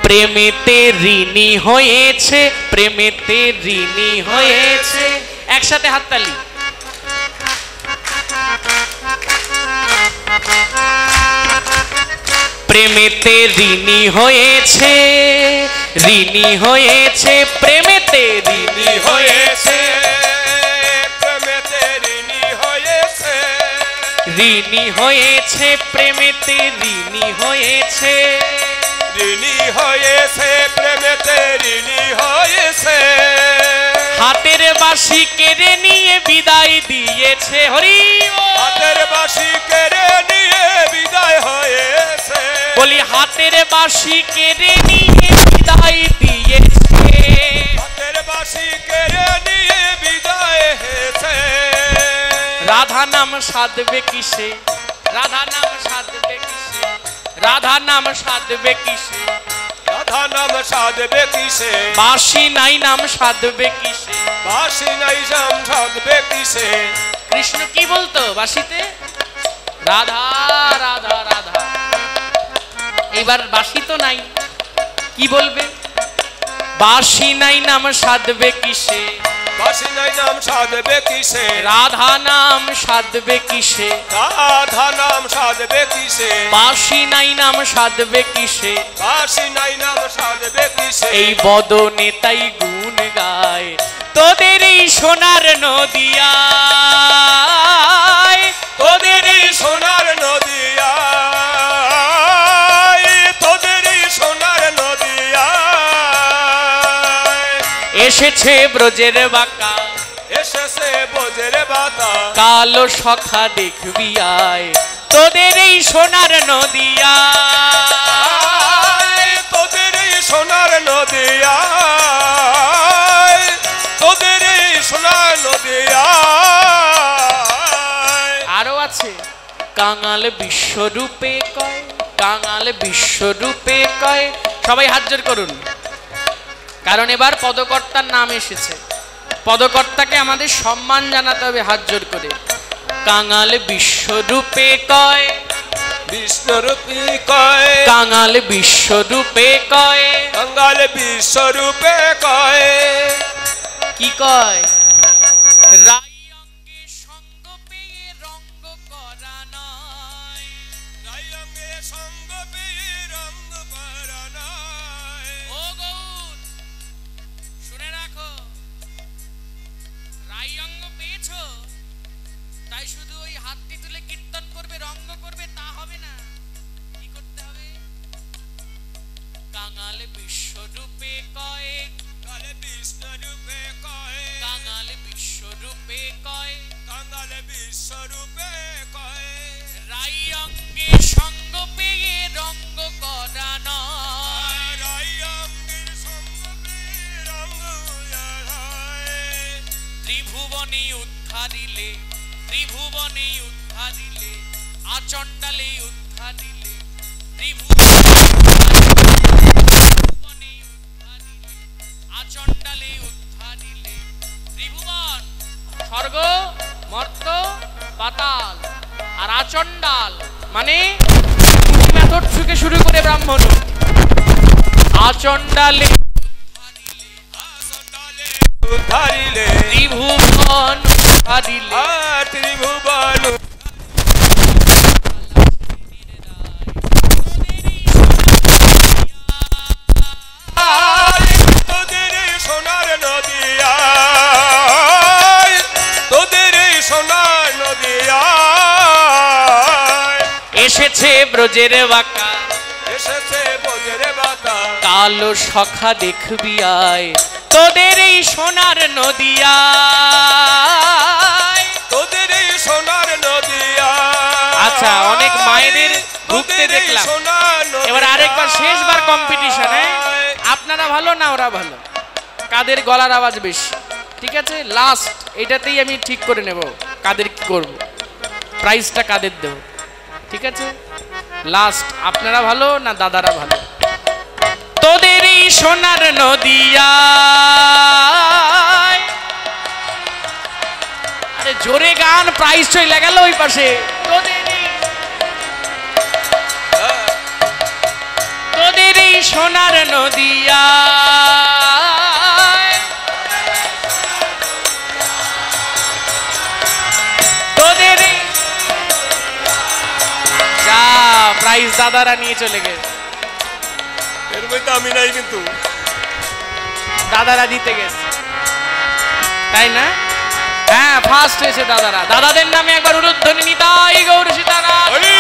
A: প্রেমেতে ঋণী হয়েছে, প্রেমেতে ঋণী হয়েছে। একসাথে হাততালি। প্রেমেতে ঋণী হয়েছে, ঋণী হয়েছে, প্রেমেতে ঋণী হয়েছে,
C: প্রেমেতে ঋণী হয়েছে,
A: ঋণী হয়েছে, প্রেমেতে ঋণী হয়েছে,
C: ঋণী হয়েছে, প্রেমেতে ঋণী হয়েছে।
A: হাতের বাঁশি কেড়ে নিয়ে বিদায় দিয়েছে। হরি বল।
C: হাতের বাঁশি কেড়ে নিয়ে বিদায় হয়েছে,
A: বলি হাতের বাঁশি কেড়ে নিয়ে বিদায় দিয়েছে,
C: হাতের বাঁশি কেড়ে নিয়ে বিদায় হয়েছে।
A: রাধা নাম সাধবে কিসে, রাধা নাম সাধবে কিসে, রাধা নাম সাধবে কিসে,
C: রাধা নাম সাধবে কিসে,
A: বাঁশি নাই নাম সাধবে কিসে।
C: বাঁশি নাই নাম সাধবে কিসে।
A: কৃষ্ণ কি বলতো বাঁশিতে? রাধা রাধা রাধা। এবার বাঁশি তো নাই, কি বলবে? বাঁশি নাই নাম সাধবে কিসে,
C: বাঁশি নাই নাম সাধবে কিসে,
A: রাধা নাম সাধবে কিসে,
C: রাধা নাম সাধবে কিসে,
A: বাঁশি নাই নাম সাধবে কিসে।
C: বাঁশি নাই নাম সাধবে কিসে।
A: এই বদনে তাই গুণ গায় তোদের এই সোনার নদিয়ায়,
C: তোদের এই সোনার নদিয়ায়, তোদের এই সোনার নদিয়ায়
A: এসেছে ব্রজের বাঁকা,
C: এসেছে বোঝের বাতা,
A: কালো সখা দেখবি আয় তোদের এই সোনার নদিয়ায়।
C: তোদের এই সোনার নদিয়ায়, তোদের এই সোনার নদিয়ায়।
A: আরো আছে, কাঙাল বিশ্বরূপে কয়, কাঙাল বিশ্বরূপে কয়। সবাই হাত জোড় করুন, কারণ এবার পদকর্তার নাম এসেছে। পদকর্তাকে আমাদের সম্মান জানাতে হবে হাত জোড় করে। কাঙাল বিশ্বরূপে কয়,
C: বিশ্বরূপী কয়,
A: কাঙাল বিশ্বরূপে কয়।
C: কাঙ্গাল বিশ্বরূপে কয়।
A: কি কয়? রাই অঙ্গে সঙ্গ পেয়ে রঙ্গ করা নয়,
C: রাই অঙ্গে সঙ্গ পেয়ে রঙ্গ করা নয়।
A: ও গৌর শুনে রাখো, রাই অঙ্গ পেয়েছো তাই শুধু ওই হাতটি তুলে কীর্তন করবে, রঙ্গ করবে তা হবে না। কি করতে হবে? কাঙাল বিশ্বরূপে কয়,
C: কালে বিশ্বরূপে কয়,
A: কাঙাল বিশ্বরূপে কয়।
C: কাঙ্গাল বিশ্বরূপে কয়।
A: রাই অঙ্গে সঙ্গ পেয়ে রঙ্গ করা নয়,
C: রাই অঙ্গের সঙ্গ পেয়ে রঙ্গ করা নয়।
A: ত্রিভুবনে উদ্ধারিলে, ত্রিভুবনে উদ্ধারিলে, আচণ্ডালে উদ্ধারিলে, ত্রিভুবনে উদ্ধারিলে, আচণ্ডালে উদ্ধারিলে। ত্রিভুবন স্বর্গ, মর্ত, পাতাল, আর আচণ্ডাল মানে মেথড থেকে শুরু করে ব্রাহ্মণ। আচণ্ডালে
C: আসলে উদ্ধারিলে,
A: ত্রিভুবন উদ্ধারিলে,
C: ত্রিভুবন তোদের এই সোনার নদিয়ায়, তোদের এই সোনার নদিয়ায়
A: এসেছে ব্রজের বাঁকা,
C: এসেছে বোঝের বাতা,
A: কালো সখা দেখবি আয় তোদের এই সোনার নদিয়ায়।
C: তোদের এই সোনার নদিয়ায়।
A: আচ্ছা, অনেক মায়েদের ভুগতে
C: তোদের এই
A: দেখলাম।
C: সোনার নদিয়ায়।
A: এবার আরেকবার শেষবার কম্পিটিশন। আপনারা ভালো না ওরা ভালো? কাদের গলার আওয়াজ বেশি? ঠিক আছে, লাস্ট এটাতেই আমি ঠিক করে নেব কাদের কি করব, প্রাইজটা কাদের দেব। ঠিক আছে, লাস্ট আপনারা ভালো না দাদারা ভালো? তোদের এই সোনার নদিয়া, আরে জোরে গান, প্রাইজ চলে গেল ওই পাশে। তোদের এই সোনার নদিয়া, তোদের যা প্রাইজ দাদারা নিয়ে চলে গেছে,
C: এর মধ্যে আমি নাই কিন্তু,
A: দাদারা জিতে গেছে তাই না? হ্যাঁ, ফার্স্ট হয়েছে দাদারা। দাদাদের নামে একবার উলুধ্বনি নিতাই গৌর সীতারাম।
C: হরি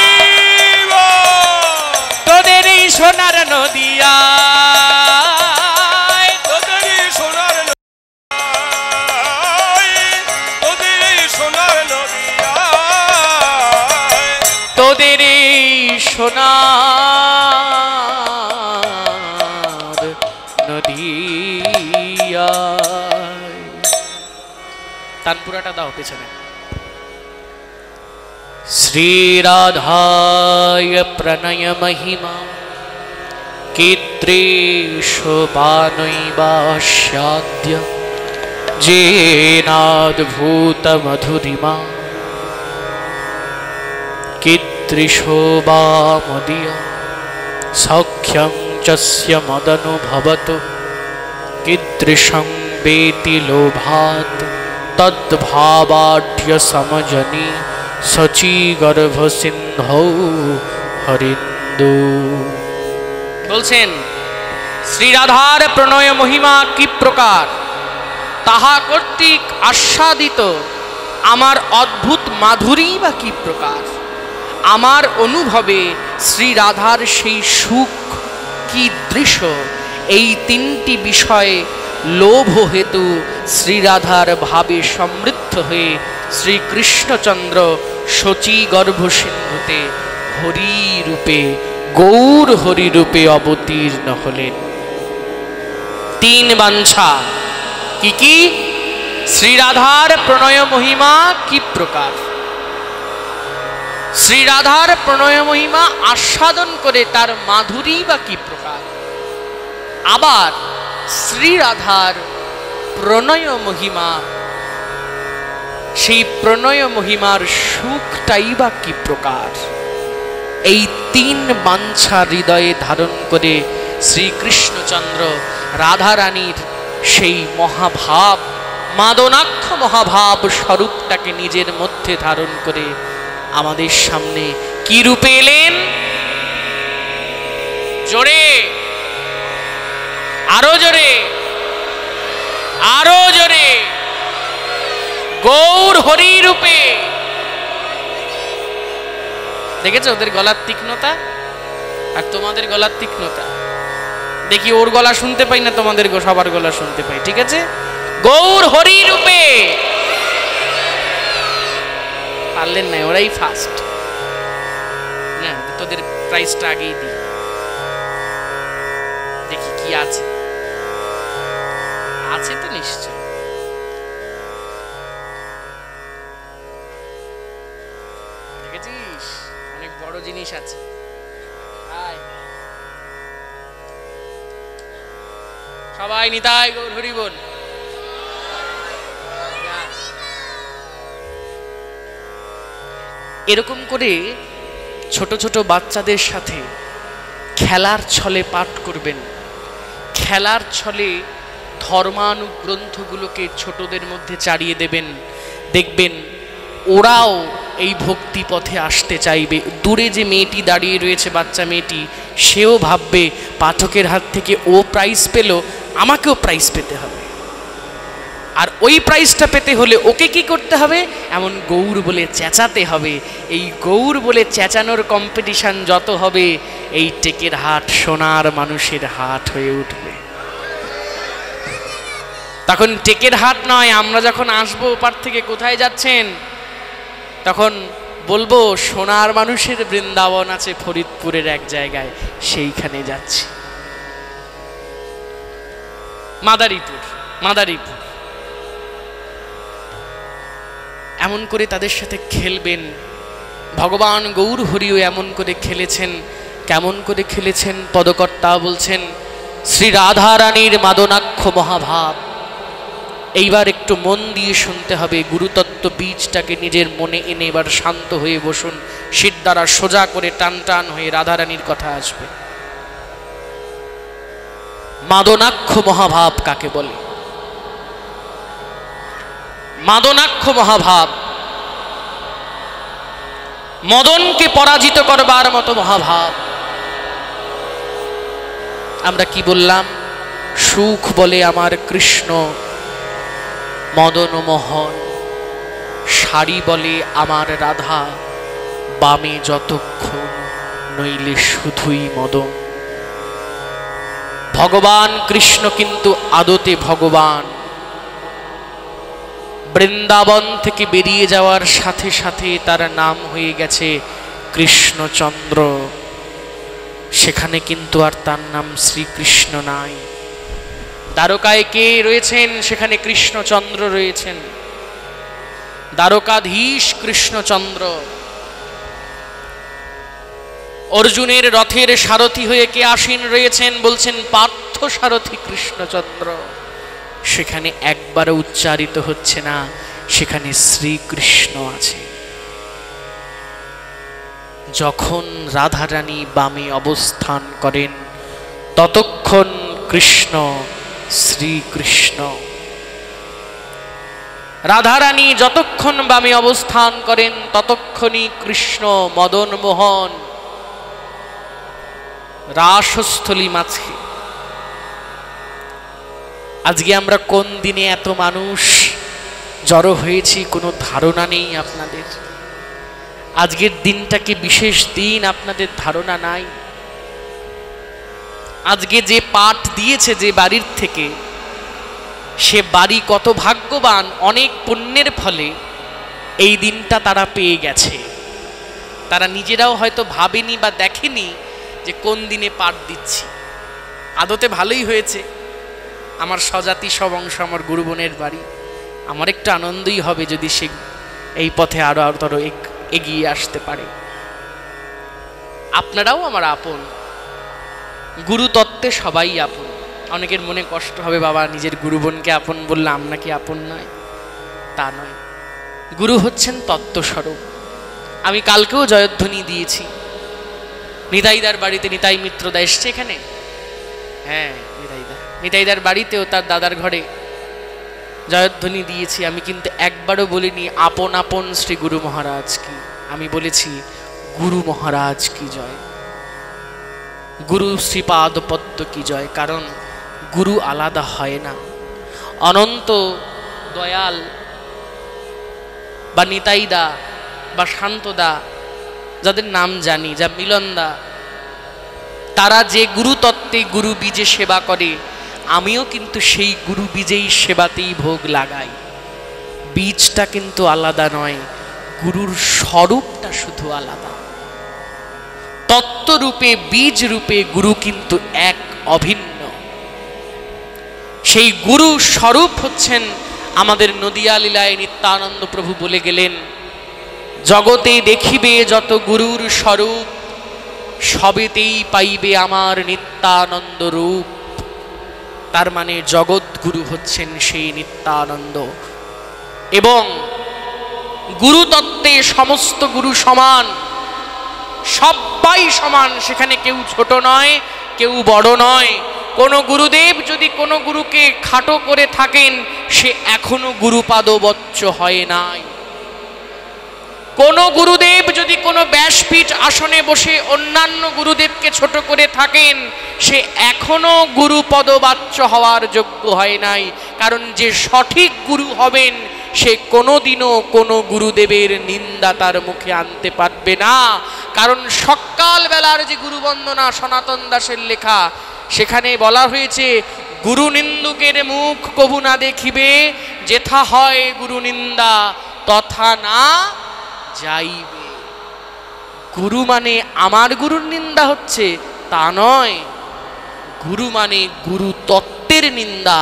C: বল।
A: তোদের এই সোনার নদিয়া,
C: তোদের এই সোনার নদিয়া, তোদের এই সোনার নদিয়া,
A: তোদের এই সোনার নদিয়া। তানপুরাটা দাও পেছনে। শ্রীরাধায় প্রণয় মহিমা কীদৃশবানৈবাস্যাদ্য যেনাদ্ভূত মধুরিমা কীদৃশোবামদীয় সখ্যং চস্য মদনুভবতু কীদৃশং বেতি লোভাৎ তদ্ভাবাঢ্য সমজনি সচি গর্ভ সিন্ধৌ হরিন্দু। বলছেন শ্রীরাধার প্রণয় মহিমা কি প্রকার, তাহা কর্তৃক আস্বাদিত আমার অদ্ভুত মাধুরী বা কি প্রকার, আমার অনুভবে শ্রীরাধার সেই সুখ কি দৃশ্য, এই তিনটি বিষয়ে লোভ হেতু শ্রীরাধার ভাবে সমৃদ্ধ হয়ে শ্রীকৃষ্ণচন্দ্র শচী গর্ভ সিন্ধুতে হরি রূপে, গৌর হরি রূপে অবতীর্ণ হলেন। তিন বাঞ্ছা কি কি? শ্রীরাধার প্রণয় মহিমা কি প্রকার, শ্রীরাধার প্রণয় মহিমা আস্বাদন করে তার মাধুরী বা কি প্রকার, আবার শ্রীরাধার প্রণয় মহিমা, সেই প্রণয় মহিমার সুখটাই বা কি প্রকার। এই তিন বাঞ্ছা হৃদয়ে ধারণ করে শ্রীকৃষ্ণচন্দ্র রাধারানীর সেই মহাভাব, মাদনাক্ষ মহাভাব স্বরূপটাকে নিজের মধ্যে ধারণ করে আমাদের সামনে কি রূপে এলেন? জোরে, আরো জোরে, আরো জোরে, গৌর হরি রূপে। দেখেছো ওদের গলার তীক্ষ্ণতা আর তোমাদের গলার তীক্ষ্ণতা? দেখি ওর গলা শুনতে পাই না, তোমাদের সবার গলা শুনতে পাই। ঠিক আছে, গৌর হরি রূপে। পারলেন না, ওরাই ফার্স্ট না। তোদের প্রাইসটা আগেই দিই, দেখি কি আছে। আছে তো নিশ্চয়। দেখেছিস অনেক বড় জিনিস আছে। সবাই নিতাই গৌর হরি বল। এরকম করে ছোট ছোট বাচ্চাদের সাথে খেলার ছলে পাঠ করবেন, খেলার ছলে ধর্মানুগ্রন্থগুলোকে ছোটদের মধ্যে চাড়িয়ে দেবেন। দেখবেন ওরাও এই ভক্তি পথে আসতে চাইবে। দূরে যে মেয়েটি দাঁড়িয়ে রয়েছে, বাচ্চা মেয়েটি, সেও ভাববে পাঠকের হাত থেকে ও প্রাইজ পেল, আমাকেও প্রাইজ পেতে হবে। আর ওই প্রাইজটা পেতে হলে ওকে কি করতে হবে? এমন গৌর বলে চেঁচাতে হবে। এই গৌর বলে চেঁচানোর কম্পিটিশন যত হবে, এই টেকের হাট সোনার মানুষের হাট হয়ে উঠবে। তখন টেকের হাট নয়, আমরা যখন আসবো ওপার থেকে, কোথায় যাচ্ছেন? তখন বলবো সোনার মানুষের বৃন্দাবন আছে ফরিদপুরের এক জায়গায়, সেইখানে যাচ্ছি। মাদারীপুর, মাদারীপুর এমন করে তাদের সাথে খেলবেন। ভগবান গৌর হরিও এমন করে খেলেছেন। কেমন করে খেলেছেন পদকর্তা বলছেন, শ্রী রাধা রানীর মাদনাক্ষ মহাভাব। এইবার একটু মন দিয়ে শুনতে হবে, গুরুতত্ত্ব বীজটাকে নিজের মনে এনে এবার শান্ত হয়ে বসুন, শির দ্বারা সোজা করে টান টান হয়ে রাধারানীর কথা আসবে। মাদনাক্ষ মহাভাব কাকে বলে? মাদনাক্ষ মহাভাব মদনকে পরাজিত করবার মতো মহাভাব। আমরা কি বললাম? সুখ বলে আমার কৃষ্ণ, মদন মোহন। শাড়ি বলে আমার রাধা, বামে যতক্ষণ নইলে শুধুই মদন। ভগবান কৃষ্ণ কিন্তু আদতে ভগবান। বৃন্দাবন থেকে বেরিয়ে যাওয়ার সাথে সাথে তার নাম হয়ে গেছে কৃষ্ণচন্দ্র। সেখানে কিন্তু আর তার নাম শ্রীকৃষ্ণ নাই। দ্বারকায় কে রয়েছেন? সেখানে কৃষ্ণচন্দ্র রয়েছেন, দ্বারকাধীশ কৃষ্ণচন্দ্র। অর্জুনের রথের সারথি হয়ে কে আসীন রয়েছেন? বলছেন পার্থ সারথি কৃষ্ণচন্দ্র। সেখানে একবারও উচ্চারিত হচ্ছে না, সেখানে শ্রীকৃষ্ণ আছে। যখন রাধারানী বামে অবস্থান করেন ততক্ষণ কৃষ্ণ শ্রীকৃষ্ণ। রাধারানী যতক্ষণ বামে অবস্থান করেন ততক্ষণই কৃষ্ণ মদন মোহন। রাসস্থলী মাঝে। আজকে আমরা কোন দিনে এত মানুষ জড়ো হয়েছি কোনো ধারণা নেই আপনাদের। আজকের দিনটা কি বিশেষ দিন আপনাদের ধারণা নাই। আজকে যে পাঠ দিয়েছে যে বাড়ির থেকে, সে বাড়ি কত ভাগ্যবান। অনেক পুণ্যের ফলে এই দিনটা তারা পেয়ে গেছে। তারা নিজেরাও হয়তো ভাবেনি বা দেখেনি যে কোন দিনে পাঠ দিচ্ছি। আদতে ভালোই হয়েছে, আমার স্বজাতি সবংশ, আমার গুরুবনের বাড়ি। আমার একটু আনন্দই হবে যদি সে এই পথে আরো আরো এগিয়ে আসতে পারে। আপনারাও আমার আপন, গুরুতত্ত্বে সবাই আপন। অনেকের মনে কষ্ট হবে, বাবা নিজের গুরুবনকে আপন বললে আমরা কি আপন নয়? তা নয়, গুরু হচ্ছেন তত্ত্বস্বরূপ। আমি কালকেও জয়ধ্বনি দিয়েছি। নিতাইদার বাড়িতে নিতাই মিত্রদা এসছে এখানে। হ্যাঁ, নিতাইদার বাড়িতেও তার দাদার ঘরে জয়ধ্বনি দিয়েছি। আমি কিন্তু একবারও বলিনি আপন আপন শ্রী গুরু মহারাজ কি। আমি বলেছি গুরু মহারাজ কি জয়, গুরু শ্রীপাদ পদ্ম কি জয়। কারণ গুরু আলাদা হয় না। অনন্ত দয়াল বা নিতাইদা বা শান্তদা, যাদের নাম জানি, যা মিলনদা, তারা যে গুরু তত্ত্বে গুরু বীজে সেবা করে, আমিও কিন্তু সেই গুরু বীজেই সেবাতেই ভোগ লাগাই। বীজটা কিন্তু আলাদা নয়, গুরুর স্বরূপটা শুধু আলাদা। তত্ত্বরূপে বীজ রূপে গুরু কিন্তু এক, অভিন্ন। সেই গুরু স্বরূপ হচ্ছেন আমাদের নদিয়া লীলায় নিত্যানন্দ প্রভু বলে গেলেন, জগতে দেখিবে যত গুরুর স্বরূপ, সবেতেই পাইবে আমার নিত্যানন্দ রূপ। তার মানে জগৎগুরু হচ্ছেন সেই নিত্যানন্দ। এবং গুরু তত্ত্বে সমস্ত গুরু সমান, সবাই সমান। সেখানে কেউ ছোট নয়, কেউ বড় নয়। কোনো গুরুদেব যদি কোনো গুরুকে খাটো করে থাকেন, সে এখনো গুরুপাদবচ্চ হয় নাই। কোনো গুরুদেব যদি কোনো ব্যাসপীঠ আসনে বসে অন্যান্য গুরুদেবকে ছোট করে থাকেন, সে এখনো গুরুপদবাচ্য হওয়ার যোগ্য হয় নাই। কারণ যে সঠিক গুরু হবেন, সে কোনোদিনও কোনো গুরুদেবের নিন্দা তার মুখে আনতে পারবে না। কারণ সকালবেলার যে গুরুবন্দনা সনাতন দাসের লেখা, সেখানে বলা হয়েছে গুরু নিন্দুকের মুখ কবু না দেখিবে, যেথা হয় গুরু নিন্দা তথা না যাইবে। গুরু মানে আমার গুরুর নিন্দা হচ্ছে তা নয়। গুরু মানে গুরু তত্ত্বের নিন্দা,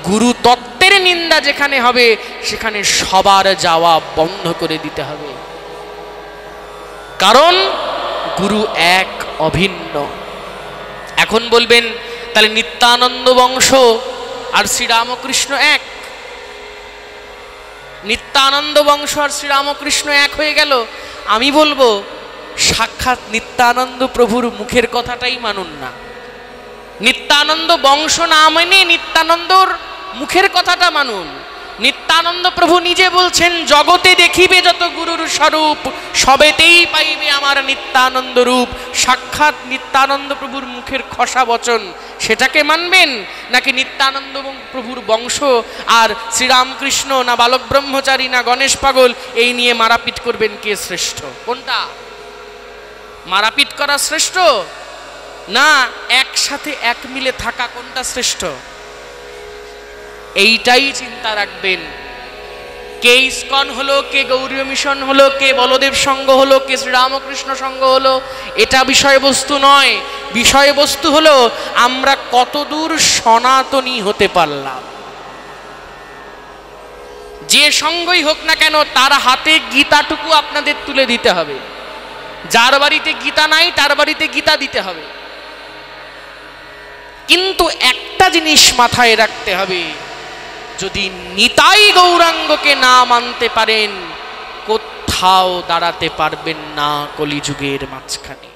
A: গুরু তত্ত্বের নিন্দা যেখানে হবে সেখানে সবার যাওয়া বন্ধ করে দিতে হবে, কারণ গুরু এক, অভিন্ন। এখন বলবেন তাহলে নিত্যানন্দ বংশ আর শ্রীরামকৃষ্ণ এক? নিত্যানন্দ বংশ আর শ্রীরামকৃষ্ণ এক হয়ে গেল? আমি বলবো সাক্ষাৎ নিত্যানন্দ প্রভুর মুখের কথাটাই মানুন না। নিত্যানন্দ বংশ না মেনে নিত্যানন্দর মুখের কথাটা মানুন। নিত্যানন্দ প্রভু নিজে বলছেন, জগতে দেখিবে যত গুরুর স্বরূপ, সবেতেই পাইবে আমার নিত্যানন্দ রূপ। সাক্ষাৎ নিত্যানন্দ প্রভুর মুখের খসা বচন, সেটাকে মানবেন? নাকি নিত্যানন্দ প্রভুর বংশ আর শ্রীরামকৃষ্ণ, না বালক ব্রহ্মচারী, না গণেশ পাগল, এই নিয়ে মারাপিট করবেন? কে শ্রেষ্ঠ? কোনটা? মারাপিট করা শ্রেষ্ঠ না একসাথে এক মিলে থাকা কোনটা শ্রেষ্ঠ? এইটাই চিন্তা রাখবেন। কে ইস্কন হলো, কে গৌরীয় মিশন হলো, কে বলদেব সংঘ হলো, কে শ্রীরামকৃষ্ণ সংঘ হলো, এটা বিষয়বস্তু নয়। বিষয়বস্তু হলো আমরা কতদূর সনাতনী হতে পারলাম। যে সঙ্গই হোক না কেন তার হাতে গীতাটুকু আপনাদের তুলে দিতে হবে। যার বাড়িতে গীতা নাই তার বাড়িতে গীতা দিতে হবে। কিন্তু একটা জিনিস মাথায় রাখতে হবে, যদি নিতাই গৌরাঙ্গকে না মানতে পারেন কোথাও দাঁড়াতে পারবেন না কলিযুগের মাঝখানে।